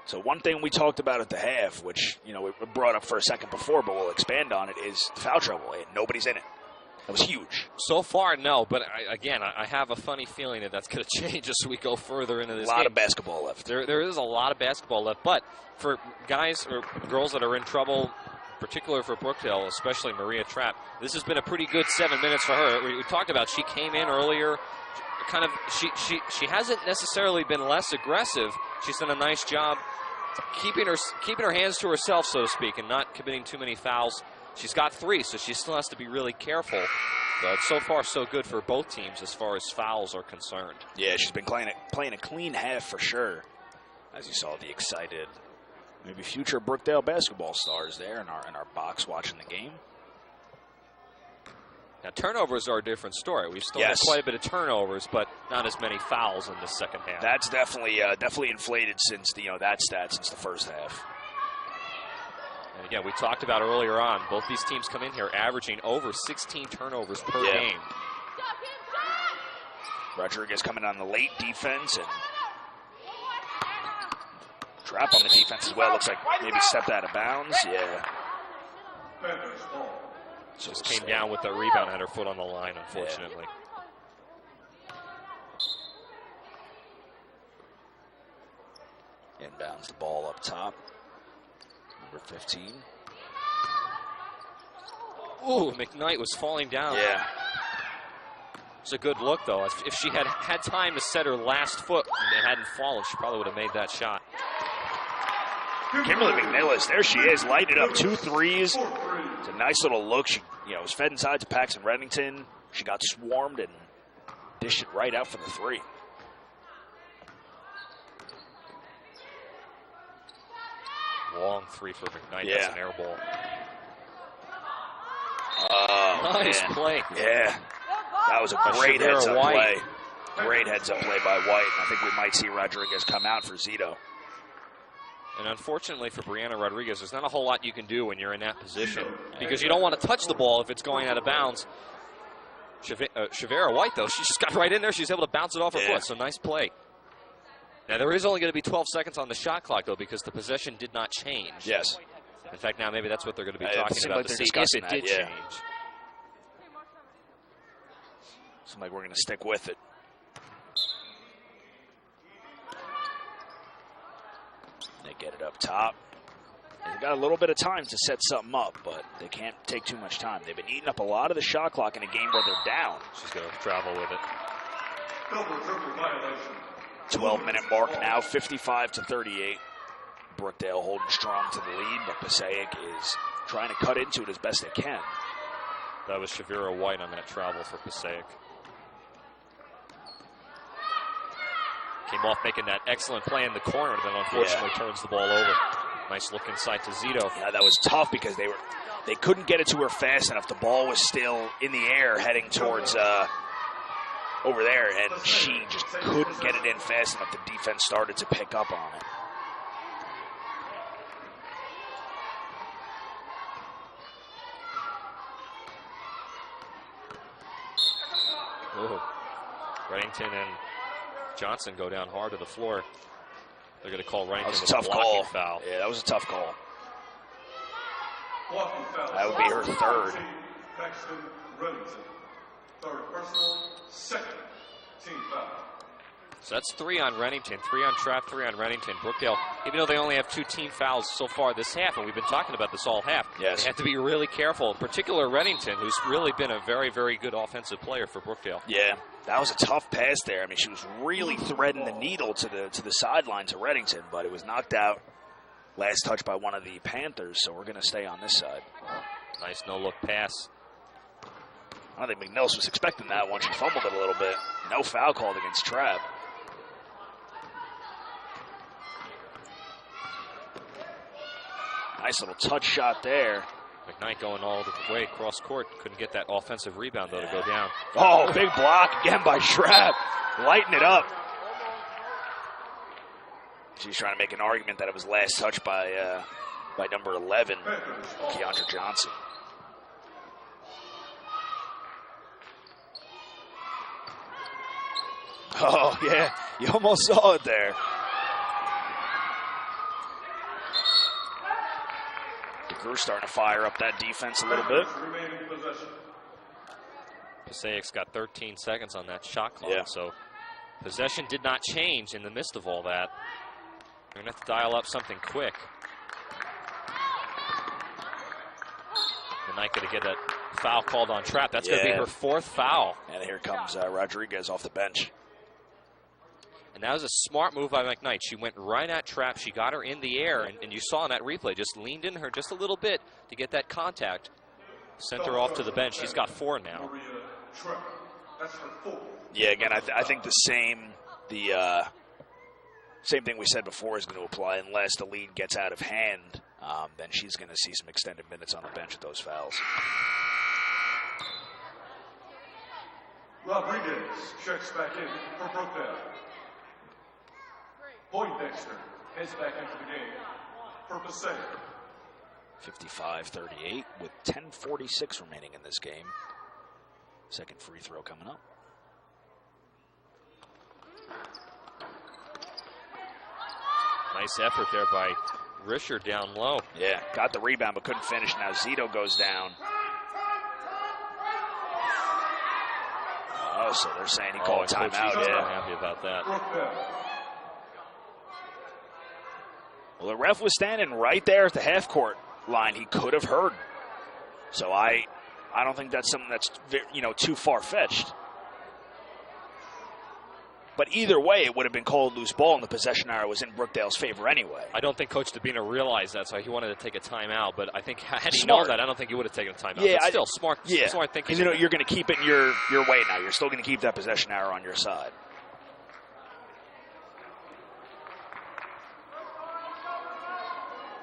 So one thing we talked about at the half, which, you know, we brought up for a second before, but we'll expand on it, is the foul trouble, and nobody's in it. That was huge. So far, no, but I have a funny feeling that that's going to change as we go further into this game. A lot of basketball left. There is a lot of basketball left, but for guys or girls that are in trouble, particularly for Brookdale, especially Maria Trapp, this has been a pretty good 7 minutes for her. We talked about she came in earlier, kind of she hasn't necessarily been less aggressive. She's done a nice job keeping her hands to herself, so to speak, and not committing too many fouls. She's got 3, so she still has to be really careful. But so far, so good for both teams as far as fouls are concerned. Yeah, she's been playing a clean half for sure. As you saw, the excited, maybe future Brookdale basketball stars there in our box watching the game. Now, turnovers are a different story. We've still had quite a bit of turnovers, but not as many fouls in the second half. That's definitely inflated since that stat since the first half. And again, we talked about earlier on, both these teams come in here averaging over 16 turnovers per game. Rodriguez coming on the late defense, and Trapp on the defense as well. Looks like maybe stepped out of bounds. Yeah. Just came down with the rebound, had her foot on the line, unfortunately. Inbounds the ball up top. Number 15. Ooh, McKnight was falling down. Yeah. It's a good look, though. If she had had time to set her last foot and it hadn't fallen, she probably would have made that shot. Kimberly McNillis, there she is, lighted up 2 threes. It's a nice little look. She, was fed inside to Paxton Reddington. She got swarmed and dished it right out for the 3. Long 3 for McKnight. Yeah. That's an air ball. Oh, nice man. play. Yeah. That was a great heads-up play. Great heads-up play by White. And I think we might see Rodriguez come out for Zito. And unfortunately for Brianna Rodriguez, there's not a whole lot you can do when you're in that position because you don't want to touch the ball if it's going out of bounds. Shavera White, though, she just got right in there. She's able to bounce it off her foot, so nice play. Now, there is only going to be 12 seconds on the shot clock, though, because the possession did not change. Yes. In fact, now maybe that's what they're going to be talking about to see if it did change. Seems like we're going to stick with it. They get it up top. They've got a little bit of time to set something up, but they can't take too much time. They've been eating up a lot of the shot clock in a game where they're down. She's going to travel with it. 12-minute mark now, 55-38. Brookdale holding strong to the lead, but Passaic is trying to cut into it as best they can. That was Shavira White on that travel for Passaic. Came off making that excellent play in the corner, then unfortunately turns the ball over. Nice look inside to Zito. Yeah, that was tough because they couldn't get it to her fast enough. The ball was still in the air heading towards over there, and she just couldn't get it in fast enough. The defense started to pick up on it. Ooh. Reddington and Johnson go down hard to the floor. They're going to call Reddington a tough blocking foul. Yeah, that was a tough call. That would be her 3rd. Paxton Reddington. 3rd personal, 2nd team foul. So that's 3 on Reddington, 3 on Trapp, 3 on Reddington. Brookdale, even though they only have 2 team fouls so far this half, and we've been talking about this all half, they have to be really careful, in particular Reddington, who's really been a very, very good offensive player for Brookdale. Yeah, that was a tough pass there. I mean, she was really threading the needle to the sideline to Reddington, but it was knocked out last touch by one of the Panthers, so we're going to stay on this side. Nice no-look pass. I think McNelis was expecting that one. She fumbled it a little bit. No foul called against Trapp. Nice little touch shot there. McKnight going all the way across court. Couldn't get that offensive rebound, though, to go down. Oh, big block again by Trapp. Lighten it up. She's trying to make an argument that it was last touch by number 11, Keandra Johnson. Oh, yeah. You almost saw it there. DeGrew's starting to fire up that defense a little bit. Passaic's got 13 seconds on that shot clock, so possession did not change in the midst of all that. They're going to have to dial up something quick. McKnight going to get that foul called on Trapp. That's going to be her 4th foul. And here comes Rodriguez off the bench. And that was a smart move by McKnight. She went right at Trapp. She got her in the air, and you saw in that replay, just leaned in her just a little bit to get that contact. Sent her off to the bench. She's got 4 now. Yeah, again, I think the same thing we said before is going to apply unless the lead gets out of hand. Then she's going to see some extended minutes on the bench with those fouls. Rodriguez checks back in for Brookdale. Poindexter heads back into the game for Passaic. 55-38 with 10:46 remaining in this game. Second free throw coming up. Nice effort there by Risher down low. Yeah, got the rebound but couldn't finish. Now Zito goes down. Oh, so they're saying he called timeout. Yeah, I'm happy about that. Well, the ref was standing right there at the half-court line. He could have heard. So I don't think that's something that's too far-fetched. But either way, it would have been called loose ball, and the possession arrow was in Brookdale's favor anyway. I don't think Coach Dabino realized that, so he wanted to take a timeout. But I think had he known that, I don't think he would have taken a timeout. Yeah, but still, smart thinking. Because you're going to keep it in your way now. You're still going to keep that possession arrow on your side.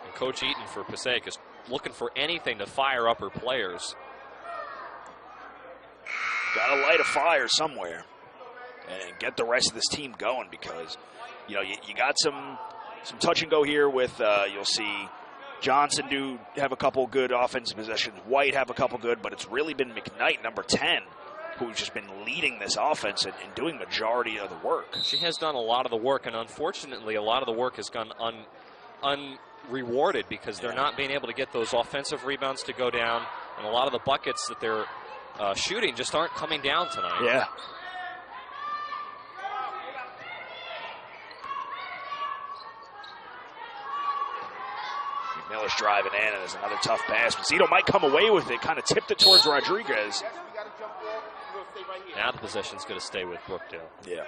And Coach Eaton for Passaic is looking for anything to fire up her players. Got to light a fire somewhere and get the rest of this team going, because you got some touch and go here with you'll see Johnson have a couple good offensive possessions, White have a couple good, but it's really been McKnight, number 10, who's just been leading this offense and doing majority of the work. She has done a lot of the work, and unfortunately a lot of the work has gone unrewarded because they're not being able to get those offensive rebounds to go down, and a lot of the buckets that they're shooting just aren't coming down tonight. Yeah. McNelis driving in, and there's another tough pass. Zito might come away with it, kind of tipped it towards Rodriguez. Now the possession's going to stay with Brookdale. Yeah.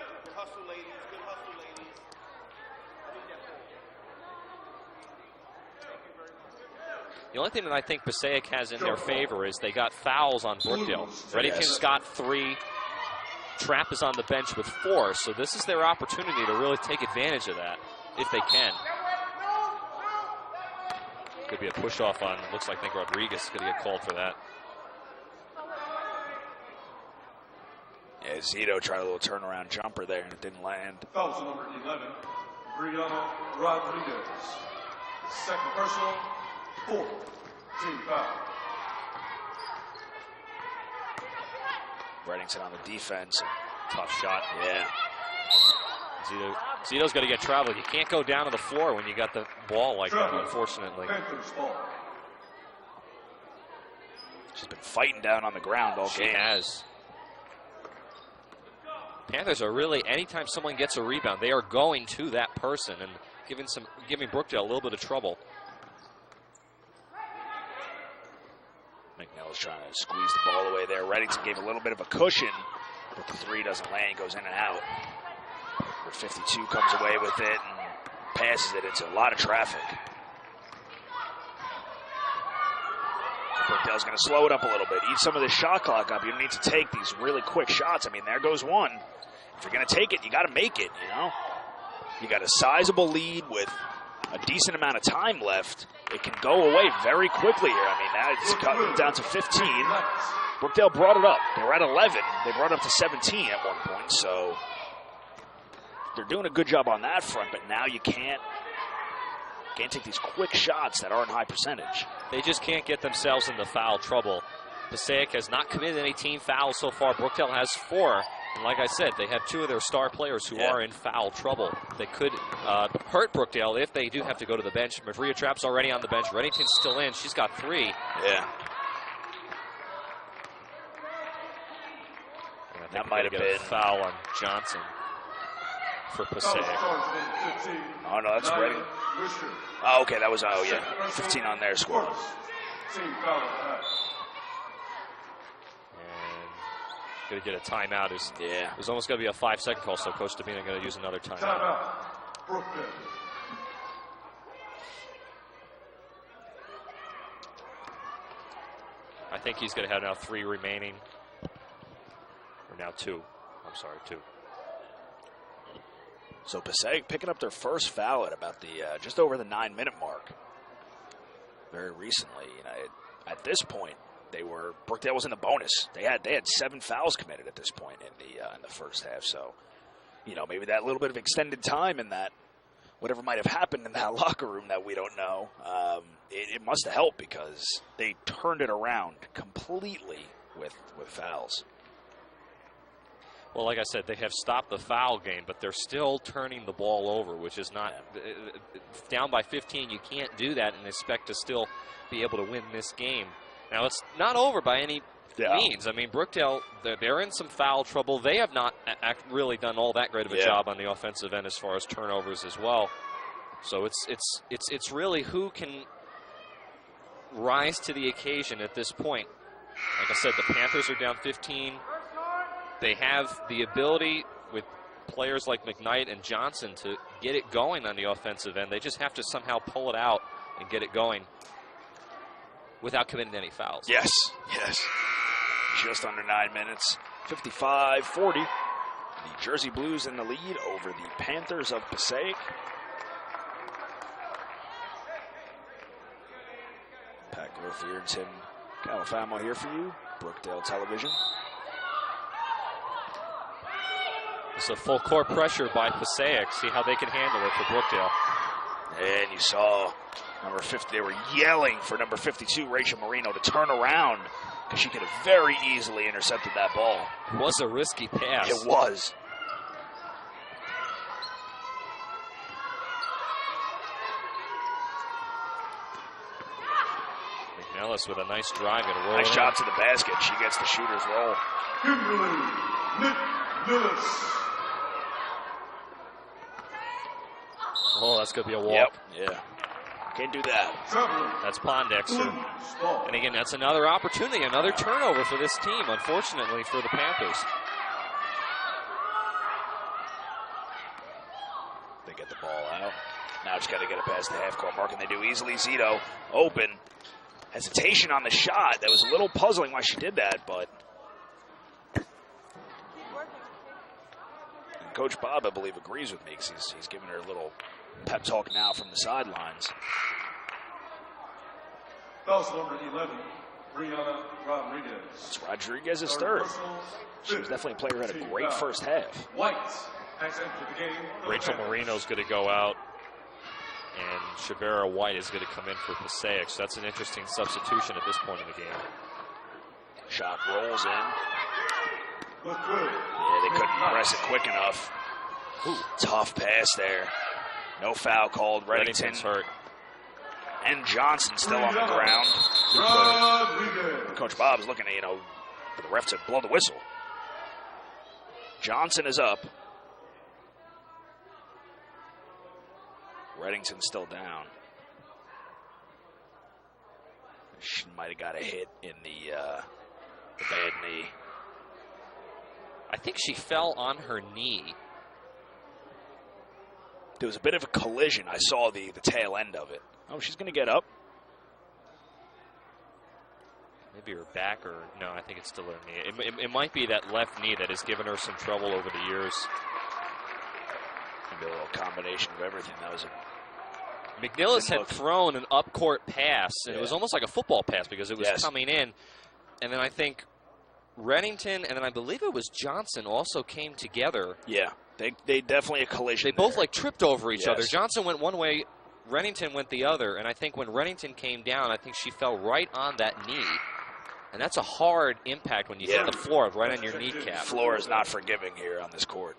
The only thing that I think Passaic has in their favor is they got fouls on Brookdale. Reddington's got 3. Trapp is on the bench with 4, so this is their opportunity to really take advantage of that, if they can. Could be a push-off on, looks like Nick Rodriguez is going to get called for that. Yeah, Zito tried a little turnaround jumper there, and it didn't land. Fouls number 11, Brianna Rodriguez. Second personal, 4th team foul. Reddington on the defense. Tough shot. Yeah. Zito's got to get traveled. You can't go down to the floor when you got the ball like that, unfortunately. She's been fighting down on the ground all game. She has. Panthers are really, anytime someone gets a rebound, they are going to that person and giving Brookdale a little bit of trouble. McNeil's trying to squeeze the ball away there. Reddington gave a little bit of a cushion, but the 3 doesn't land, goes in and out. But 52 comes away with it and passes it into a lot of traffic. Brookdale's going to slow it up a little bit, eat some of the shot clock up. You don't need to take these really quick shots. I mean, there goes one. If you're going to take it, you got to make it, you know? You got a sizable lead with a decent amount of time left. It can go away very quickly here. I mean, now it's cutting down to 15. Brookdale brought it up. They were at 11. They brought it up to 17 at one point, so they're doing a good job on that front, but now you can't take these quick shots that aren't high percentage. They just can't get themselves into foul trouble. Passaic has not committed any team fouls so far. Brookdale has 4. And like I said, they have 2 of their star players who are in foul trouble. They could hurt Brookdale if they do have to go to the bench. Maria Trapp's already on the bench. Reddington's still in. She's got 3. Yeah. That might have been a foul on Johnson for Passaic. Oh, no, that's Redding. Oh, okay, that was, 15 on their score. Team foul on that. Going to get a timeout. There's almost going to be a 5-second call, so Coach Davina going to use another timeout. Timeout. Brookdale. I think he's going to have now 3 remaining. Or now 2. I'm sorry, 2. So Passaic picking up their first foul at about the just over the 9-minute mark. Very recently, at this point, Brookdale was in the bonus. They had 7 fouls committed at this point in the first half. So, maybe that little bit of extended time and that whatever might have happened in that locker room that we don't know, it must have helped because they turned it around completely with fouls. Well, like I said, they have stopped the foul game, but they're still turning the ball over, which is not down by 15. You can't do that and expect to still be able to win this game. Now, it's not over by any means. I mean, Brookdale, they're in some foul trouble. They have not really done all that great of a job on the offensive end as far as turnovers as well. So it's really who can rise to the occasion at this point. Like I said, the Panthers are down 15. They have the ability with players like McKnight and Johnson to get it going on the offensive end. They just have to somehow pull it out and get it going without committing any fouls. Yes. Just under 9 minutes, 55-40. The Jersey Blues in the lead over the Panthers of Passaic. Pat Grofier, Tim Califamo here for you, Brookdale Television. It's a full court pressure by Passaic. See how they can handle it for Brookdale. And you saw number 50, they were yelling for number 52, Rachel Marino, to turn around because she could have very easily intercepted that ball. It was a risky pass. It was. McNellis with a nice drive and a roll. Nice shot to the basket. She gets the shooter's roll. Kimberly McNillis. Oh, that's going to be a walk. Yep. Yeah. Can't do that. That's Pondexter. And again, that's another opportunity, another turnover for this team, unfortunately, for the Panthers. They get the ball out. Now just got to get it past the half-court mark, and they do easily. Zito open. Hesitation on the shot. That was a little puzzling why she did that, but and Coach Bob, I believe, agrees with me because he's giving her a little pep talk now from the sidelines. Foul number 11, Brianna Rodriguez. It's Rodriguez's third. She was definitely a player who had a great first half. White has entered the game. Rachel Marino's going to go out, and Shavera White is going to come in for Passaic. So that's an interesting substitution at this point in the game. Shot rolls in. Look good. Yeah, they couldn't press it quick enough. Ooh, tough pass there. No foul called. Reddington's hurt. And Johnson still on the ground. Rodriguez. Coach Bob is looking at, for the ref to blow the whistle. Johnson is up. Reddington's still down. She might have got a hit in the bad knee. I think she fell on her knee. There was a bit of a collision. I saw the tail end of it. Oh, she's going to get up. maybe her back, or no, I think it's still her knee. It might be that left knee that has given her some trouble over the years. Maybe a little combination of everything. That was McNillis had thrown an up-court pass, and it was Yeah. almost like a football pass because it was Yes. coming in. And then I think Reddington, and then I believe it was Johnson also came together. Yeah, they definitely a collision. They both there. like tripped over each other. Yes. Johnson went one way, Reddington went the other, and I think when Reddington came down, I think she fell right on that knee. And that's a hard impact when you hit the floor, right on your kneecap. Floor is not forgiving here on this court.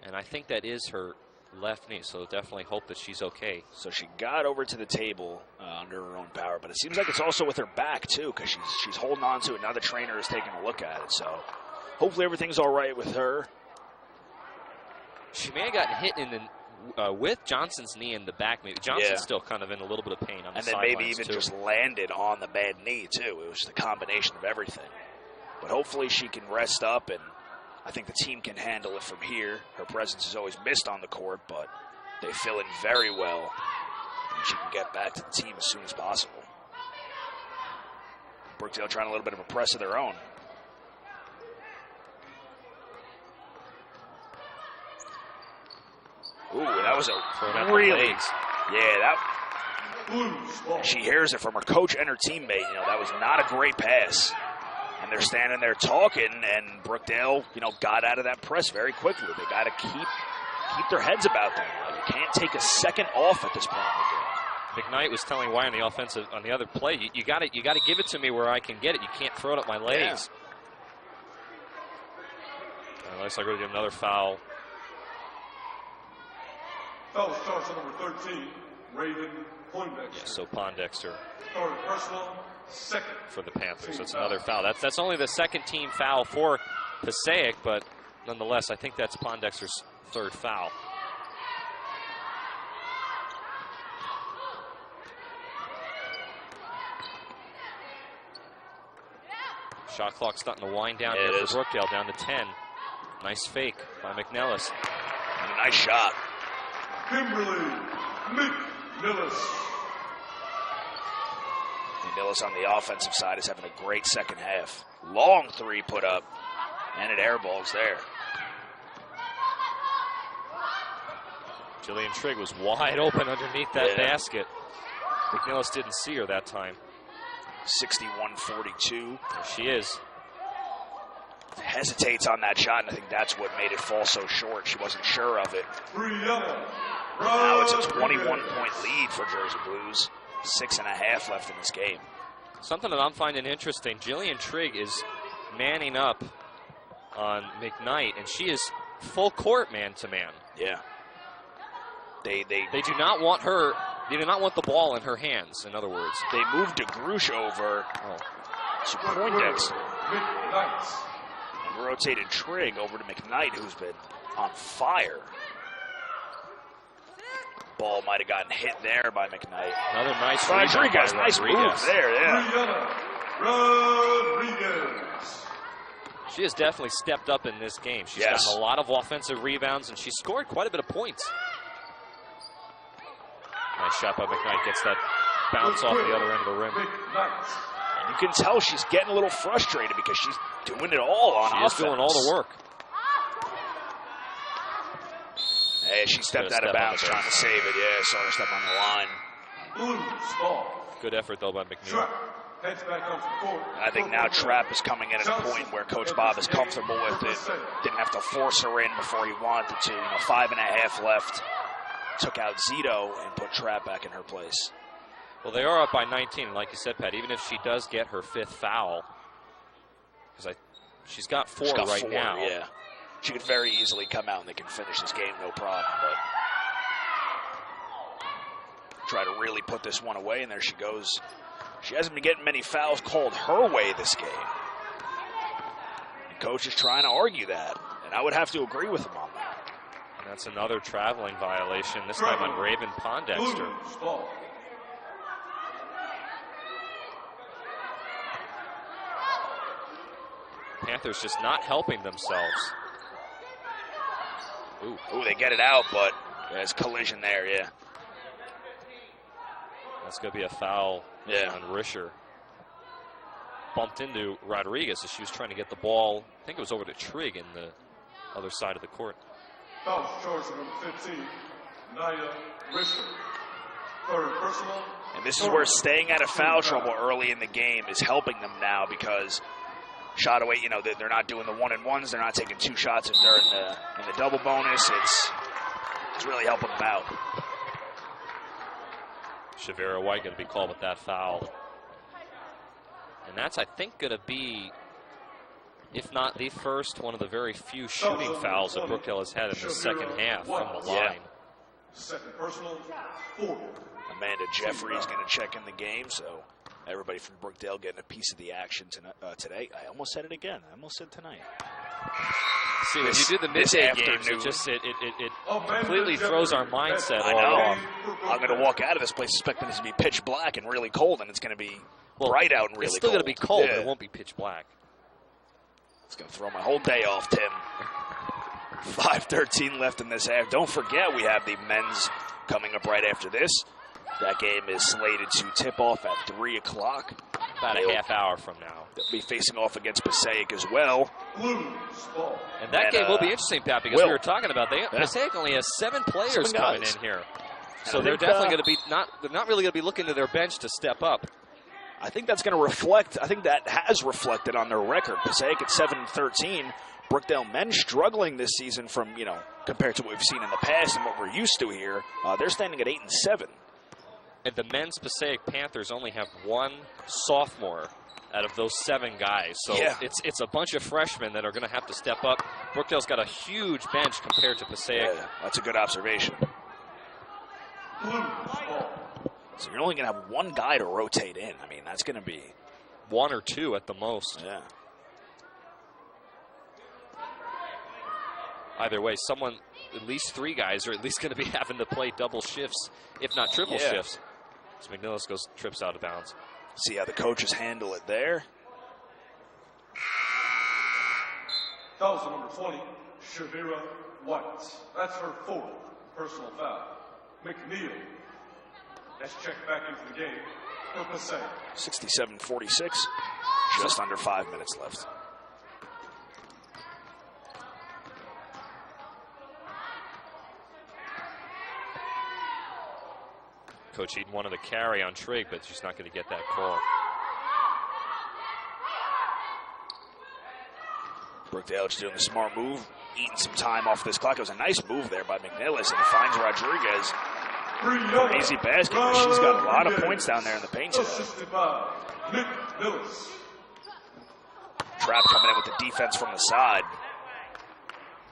And I think that is her left knee, so definitely hope that she's okay. So she got over to the table under her own power, but it seems like it's also with her back too, because she's holding on to it. Now the trainer is taking a look at it, so hopefully everything's all right with her. She may have gotten hit in the with Johnson's knee in the back. Maybe Johnson's still kind of in a little bit of pain on the and then sidelines maybe even too. just landed on the bad knee too. It was just a combination of everything. But hopefully she can rest up, and I think the team can handle it from here. Her presence is always missed on the court, but they fill in very well, and she can get back to the team as soon as possible. Brookdale trying a little bit of a press of their own. Ooh, that was a really, she hears it from her coach and her teammate. You know, that was not a great pass. And they're standing there talking, and Brookdale, got out of that press very quickly. They got to keep their heads about them. You can't take a second off at this point in the game. McKnight was telling Why on the other play, you got to give it to me where I can get it. You can't throw it up my legs. Yeah. Looks like we're going to get another foul. Foul starts on number 13, Raven Poindexter. Yeah, so Pondexter Third personal, second. for the Panthers. That's another foul. That's only the second team foul for Passaic, but nonetheless, I think that's Pondexter's third foul. Shot clock starting to wind down here for Brookdale, down to 10. Nice fake by McNellis. And a nice shot. Kimberly McNillis. McNillis on the offensive side is having a great second half. Long three put up, and it airballs there. Jillian Trigg was wide open underneath that basket. McNillis didn't see her that time. 61-42. There she is. Hesitates on that shot, and I think that's what made it fall so short. She wasn't sure of it. Now it's a 21-point lead for Jersey Blues. 6.5 left in this game. Something that I'm finding interesting, Jillian Trigg is manning up on McKnight, and she is full court man-to-man. Yeah. They do not want her. They do not want the ball in her hands, in other words. They moved DeGrush over to Poindexter. And rotated Trigg over to McKnight, who's been on fire. Ball might have gotten hit there by McKnight. Another nice Rodriguez, nice move there, Rodriguez. She has definitely stepped up in this game. She's gotten a lot of offensive rebounds, and she scored quite a bit of points. Nice shot by McKnight. Gets that bounce off the other end of the rim. And you can tell she's getting a little frustrated because she's doing it all on offense. She's doing all the work. Hey, she stepped out of bounds trying to save it. Yeah, saw her step on the line. Good effort, though, by McNeil. I think now Trapp is coming in at a point where Coach Bob is comfortable with it. Didn't have to force her in before he wanted to. 5.5 left. Took out Zito and put Trapp back in her place. Well, they are up by 19, like you said, Pat. Even if she does get her 5th foul, because she's got 4 right now. Yeah, she could very easily come out and they can finish this game, no problem. But try to really put this one away, and there she goes. She hasn't been getting many fouls called her way this game. And Coach is trying to argue that, and I would have to agree with him on that. And that's another traveling violation, this time on Raven Pondexter. Panthers just not helping themselves. Ooh, they get it out, but there's collision there, yeah. That's going to be a foul on Risher. Bumped into Rodriguez as she was trying to get the ball. I think it was over to Trigg in the other side of the court. Foul charge number 15, Naya Risher. Third personal. And this is where staying out of foul trouble early in the game is helping them now, because shot away, you know, they're not doing the 1-and-1s. They're not taking 2 shots if they're in the double bonus. It's really helping them out. Shavira White going to be called with that foul. And that's, I think, going to be, if not the first, one of the very few shooting fouls that Brookdale has had in the second half from the line. Second personal, 4. Amanda Jeffrey is going to check in the game, so everybody from Brookdale getting a piece of the action today. I almost said it again. I almost said tonight. See, when you do the midday games, it completely throws our mindset all off. I'm going to walk out of this place expecting this to be pitch black and really cold, and it's going to be bright out and really cold. It's still going to be cold, but it won't be pitch black. It's going to throw my whole day off, Tim. 5:13 left in this half. Don't forget, we have the men's coming up right after this. That game is slated to tip off at 3 o'clock. About a half hour from now. They'll be facing off against Passaic as well. And that game will be interesting, Pat, because we were talking about Passaic only has 7 players coming in here. So they're definitely going to be they're not really going to be looking to their bench to step up. I think that's going to reflect, I think that has reflected on their record. Passaic at 7-13. Brookdale men struggling this season from, compared to what we've seen in the past and what we're used to here. They're standing at 8-7. And the men's Passaic Panthers only have 1 sophomore out of those 7 guys. So it's a bunch of freshmen that are going to have to step up. Brookdale's got a huge bench compared to Passaic. Yeah, that's a good observation. So you're only going to have 1 guy to rotate in. I mean, that's going to be 1 or 2 at the most. Yeah. Either way, at least 3 guys are at least going to be having to play double shifts, if not triple shifts. So McNillis trips out of bounds. See how the coaches handle it there. Foul number 20, Shavira White. That's her 4th personal foul. McNeil has checked back into the game for Passaic. 67-46, just under 5 minutes left. Coach Eaton wanted to carry on Trigg, but she's not going to get that call. Brookdale just doing a smart move, eating some time off this clock. It was a nice move there by McNillis, and finds Rodriguez. An easy basket, but she's got a lot of points down there in the paint today. Trap coming in with the defense from the side.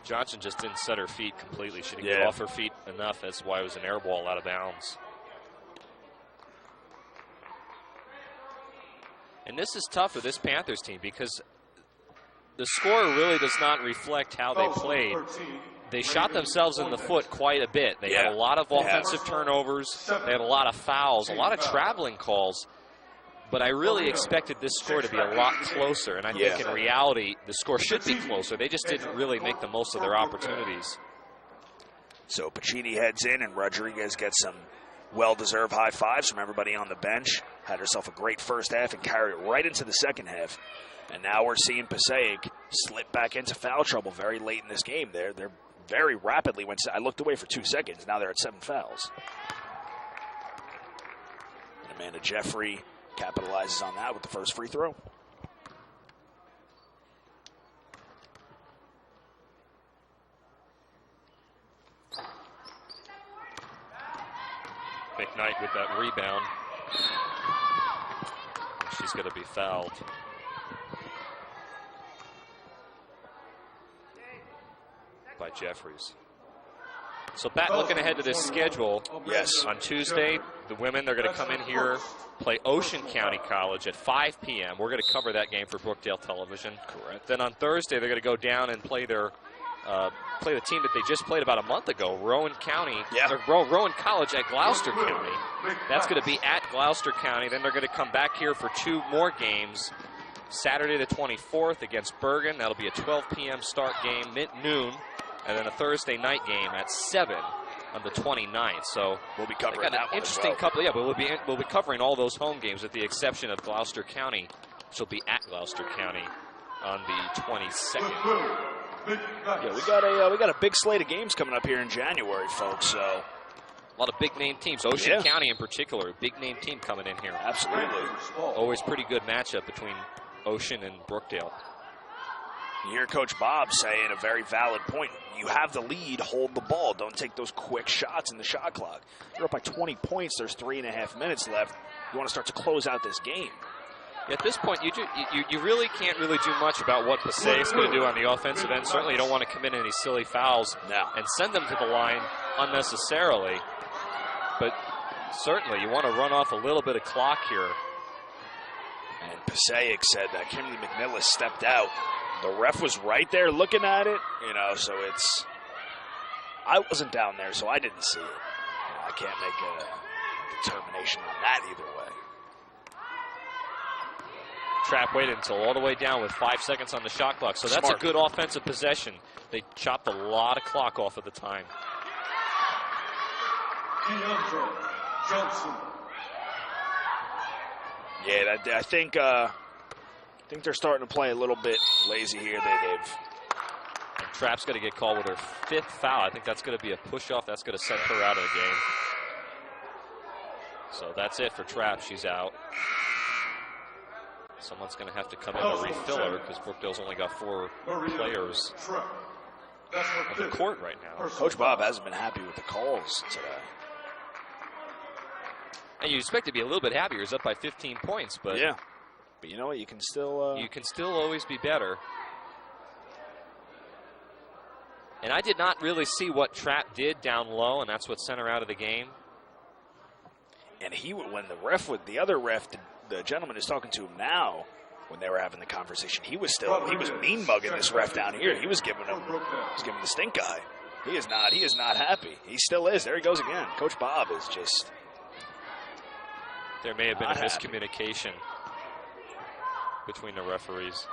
Johnson just didn't set her feet completely. She didn't get off her feet enough. That's why it was an air ball out of bounds. And this is tough for this Panthers team because the score really does not reflect how they played. They shot themselves in the foot quite a bit. They had a lot of offensive turnovers. They had a lot of fouls, a lot of traveling calls. But I really expected this score to be a lot closer. And I think in reality, the score should be closer. They just didn't really make the most of their opportunities. So Pacini heads in, and Rodriguez gets some well-deserved high fives from everybody on the bench. Had herself a great first half and carried it right into the second half. And now we're seeing Passaic slip back into foul trouble very late in this game. They're very rapidly I looked away for 2 seconds. Now they're at 7 fouls. And Amanda Jeffrey capitalizes on that with the first free throw. McKnight with that rebound. She's going to be fouled. By Jeffries. So looking ahead to this schedule, on Tuesday, the women, they're going to come in here, play Ocean County College at 5 p.m. We're going to cover that game for Brookdale Television. Correct. Then on Thursday, they're going to go down and play the team that they just played about a month ago, Rowan County, Rowan College at Gloucester County. That's going to be at Gloucester County. Then they're going to come back here for 2 more games. Saturday the 24th against Bergen. That'll be a 12 p.m. start game, noon. And then a Thursday night game at 7 on the 29th. So we'll be covering that one interesting as well. couple. Yeah, but we'll be covering all those home games with the exception of Gloucester County. She'll be at Gloucester County on the 22nd. Yeah, we got a big slate of games coming up here in January, folks. So a lot of big name teams. Ocean County in particular, a big name team coming in here. Absolutely. Always pretty good matchup between Ocean and Brookdale. You hear Coach Bob saying a very valid point. You have the lead, hold the ball. Don't take those quick shots in the shot clock. You're up by 20 points. There's 3.5 minutes left. You want to start to close out this game. At this point, you really can't really do much about what Passaic's going to do on the offensive end. Certainly, you don't want to commit any silly fouls and send them to the line unnecessarily. But certainly, you want to run off a little bit of clock here. And Passaic said that Kimberly McNillis stepped out. The ref was right there looking at it, so it's... I wasn't down there, so I didn't see it. I can't make a determination on that either way. Trap waited until all the way down with 5 seconds on the shot clock. So that's a good offensive possession. They chopped a lot of clock off at the time. Keandra Johnson. Yeah, I think they're starting to play a little bit lazy here. And Trap's going to get called with her 5th foul. I think that's going to be a push-off. That's going to send her out of the game. So that's it for Trap. She's out. Someone's going to have to come in and refill her because Brookdale's only got 4 players on the court right now. Coach Bob hasn't been happy with the calls today. And you expect to be a little bit happier. He's up by 15 points, but yeah. But you know what? You can still always be better. And I did not really see what Trap did down low, and that's what sent her out of the game. And when the other ref, the gentleman is talking to him now, when they were having the conversation, he was mean mugging this ref down here. He was giving the stink eye. He is not happy. He still is. There he goes again. Coach Bob is just. There may have been a miscommunication between the referees.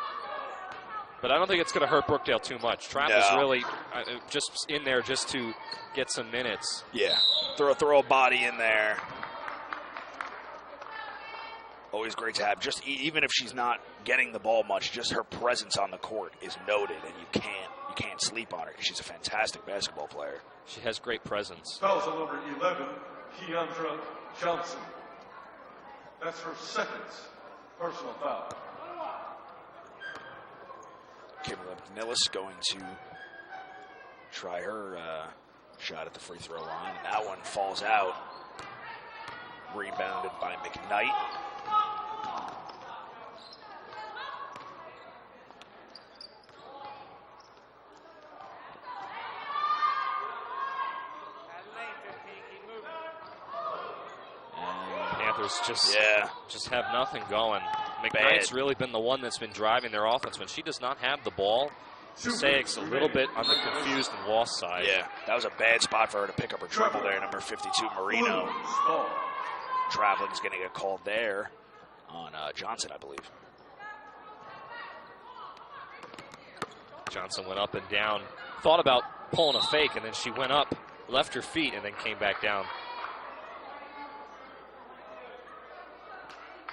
But I don't think it's going to hurt Brookdale too much. Trap is really just in there just to get some minutes. Yeah, throw a body in there. Always great to have. Just even if she's not getting the ball much, just her presence on the court is noted, and you can't sleep on her because she's a fantastic basketball player. She has great presence. Fouls on number 11, Keandra Johnson. That's her 2nd personal foul. Kimberly McNillis going to try her shot at the free throw line. And that one falls out. Rebounded by McKnight. Just have nothing going. McKnight's really been the one that's been driving their offense. When she does not have the ball, Passaic's a little bit on the confused and lost side. Yeah, that was a bad spot for her to pick up her dribble there, number 52, Marino. Traveling's going to get called there on Johnson, I believe. Johnson went up and down. Thought about pulling a fake, and then she went up, left her feet, and then came back down.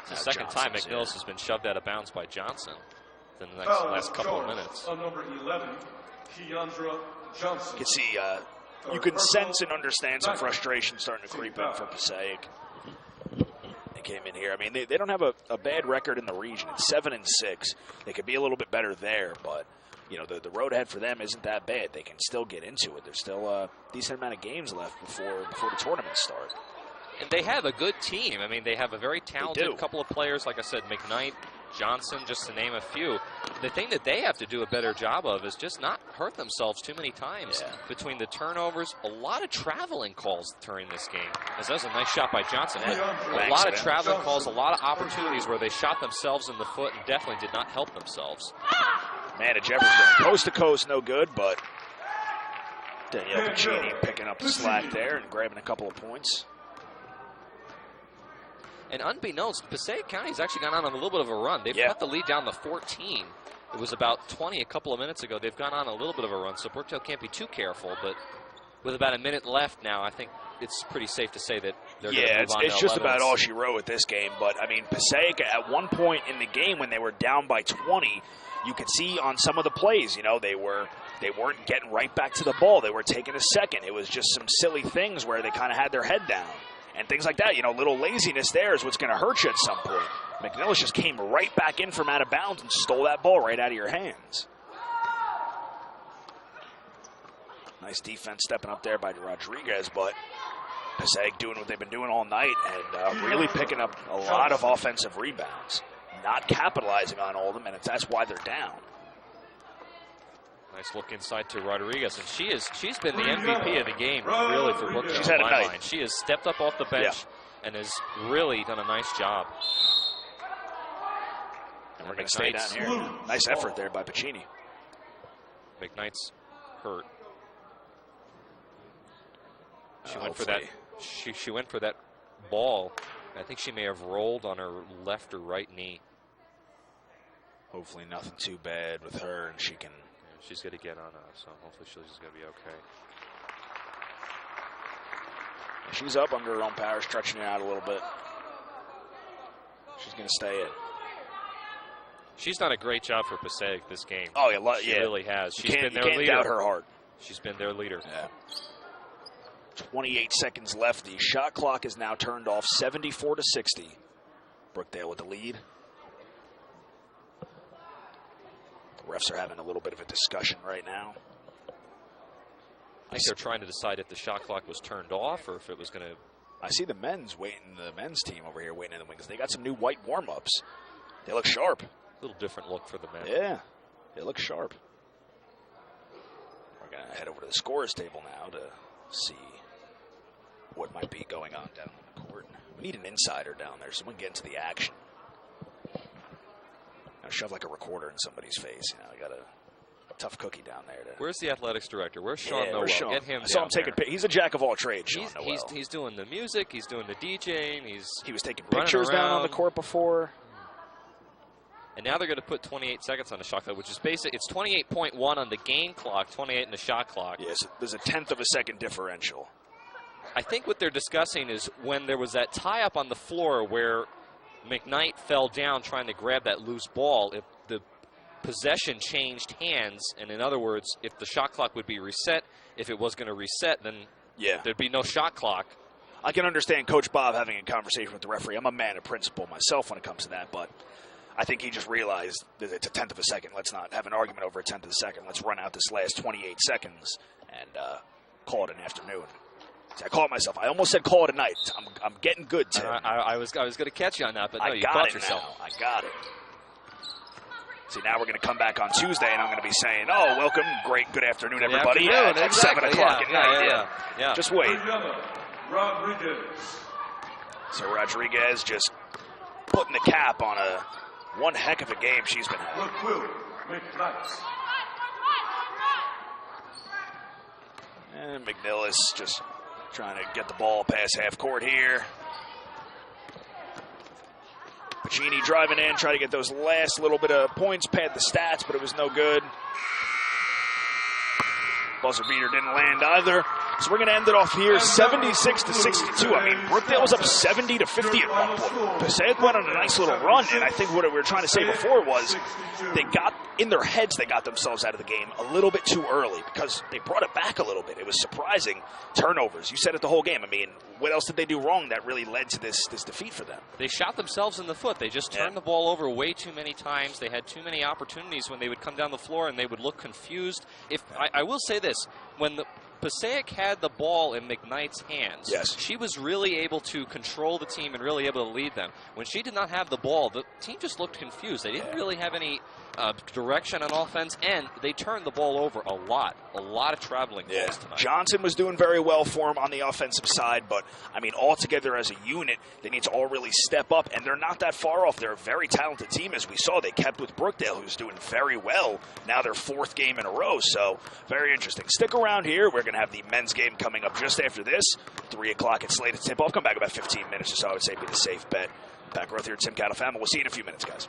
It's the second time McNillis has been shoved out of bounds by Johnson in the last couple of minutes. On number 11, Keandra Johnson. You can see, you can sense and understand some frustration starting to creep in for Passaic. They came in here. I mean, they don't have a bad record in the region. It's 7-6. They could be a little bit better there, but the road ahead for them isn't that bad. They can still get into it. There's still a decent amount of games left before the tournaments start. And they have a good team. I mean, they have a very talented couple of players. Like I said, McKnight, Johnson, just to name a few. The thing that they have to do a better job of is just not hurt themselves too many times. Between the turnovers, a lot of traveling calls during this game. As that was a nice shot by Johnson. A lot of traveling calls, a lot of opportunities where they shot themselves in the foot and definitely did not help themselves. Man, Jefferson coast to coast, no good, but Danielle Piccini picking up the slack there and grabbing a couple of points. And unbeknownst, Passaic County's actually gone on a little bit of a run. They've got the lead down to 14. It was about 20 a couple of minutes ago. They've gone on a little bit of a run, so Brookdale can't be too careful, but with about a minute left now, I think it's pretty safe to say that they're going to move on. It's just about all she wrote with this game. But, I mean, Passaic, at one point in the game when they were down by 20, you could see on some of the plays, you know, they weren't getting right back to the ball. They were taking a second. It was just some silly things where they kind of had their head down. And things like that, you know, little laziness there is what's going to hurt you at some point. McNillis just came right back in from out of bounds and stole that ball right out of your hands. Nice defense stepping up there by Rodriguez, but Passaic doing what they've been doing all night and really picking up a lot of offensive rebounds. Not capitalizing on all of them, and that's why they're down. Nice look inside to Rodriguez, and she's been the MVP of the game, really, for Brookdale. She's had a night. She has stepped up off the bench and has really done a nice job. And we're going to stay down here. Nice effort there by Pacini. McKnight's hurt. She went for that. She went for that ball. I think she may have rolled on her left or right knee. Hopefully nothing too bad with her, and she can. Yeah, she's going to get on us, so hopefully she's going to be okay. She's up under her own power, stretching it out a little bit. She's going to stay in. She's done a great job for Passaic this game. Oh, yeah, she really has. She's been their leader. leader. Doubt her heart. She's been their leader. Yeah. 28 seconds left. The shot clock is now turned off, 74-60. Brookdale with the lead. The refs are having a little bit of a discussion right now. I think they're trying to decide if the shot clock was turned off or if it was going to. I see the men's team over here waiting in the wings. They got some new white warm-ups. They look sharp. A little different look for the men. Yeah, they look sharp. We're going to head over to the scorers table now to see what might be going on down on the court. We need an insider down there, someone get into the action. Now shove like a recorder in somebody's face. You know, I got a tough cookie down there. Where's the athletics director? Where's Sean Noel? Where's Sean? Get him. I saw him taking. He's a jack of all trades. Sean Noel. He's doing the music. He's doing the DJing. He was taking pictures down on the court before. And now they're going to put 28 seconds on the shot clock, which is basic. It's 28.1 on the game clock, 28 in the shot clock. Yes, there's a tenth of a second differential. I think what they're discussing is when there was that tie-up on the floor where McKnight fell down trying to grab that loose ball, if the possession changed hands, and in other words, if the shot clock would be reset, if it was going to reset, then there'd be no shot clock. I can understand Coach Bob having a conversation with the referee. I'm a man of principle myself when it comes to that, but I think he just realized that it's a tenth of a second. Let's not have an argument over a tenth of a second. Let's run out this last 28 seconds and call it an afternoon. See, I caught myself. I almost said call it a night. I'm getting good, Tim. I was going to catch you on that, but no, you caught yourself. Now. I got it. See, now we're going to come back on Tuesday, and I'm going to be saying, "Oh, welcome, great, good afternoon, everybody." Afternoon, at 7 o'clock at night. Yeah. Just wait. Rodriguez. So Rodriguez just putting the cap on one heck of a game she's been having. And McNillis just trying to get the ball past half court here. Pacini driving in, trying to get those last little bit of points, pad the stats, but it was no good. Buzzer beater didn't land either. So we're going to end it off here, 76-62. I mean, Brookdale was up 70-50 at one point. Passaic went on a nice little run, and I think what we were trying to say before was they got in their heads, they got themselves out of the game a little bit too early because they brought it back a little bit. It was surprising. Turnovers. You said it the whole game. I mean, what else did they do wrong that really led to this defeat for them? They shot themselves in the foot. They just turned the ball over way too many times. They had too many opportunities when they would come down the floor, and they would look confused. I will say this, when the Passaic had the ball in McKnight's hands. Yes. She was really able to control the team and really able to lead them. When she did not have the ball, the team just looked confused. They didn't really have any direction on offense, and they turned the ball over a lot of traveling balls tonight. Johnson was doing very well for him on the offensive side, but, I mean, all together as a unit, they need to all really step up, and they're not that far off. They're a very talented team, as we saw. They kept with Brookdale, who's doing very well. Now their fourth game in a row, so very interesting. Stick around here. We're going to have the men's game coming up just after this. 3 o'clock, it's slated to tip off. Come back about 15 minutes or so, I would say, be the safe bet. Back right here at Tim Cattle Family. We'll see you in a few minutes, guys.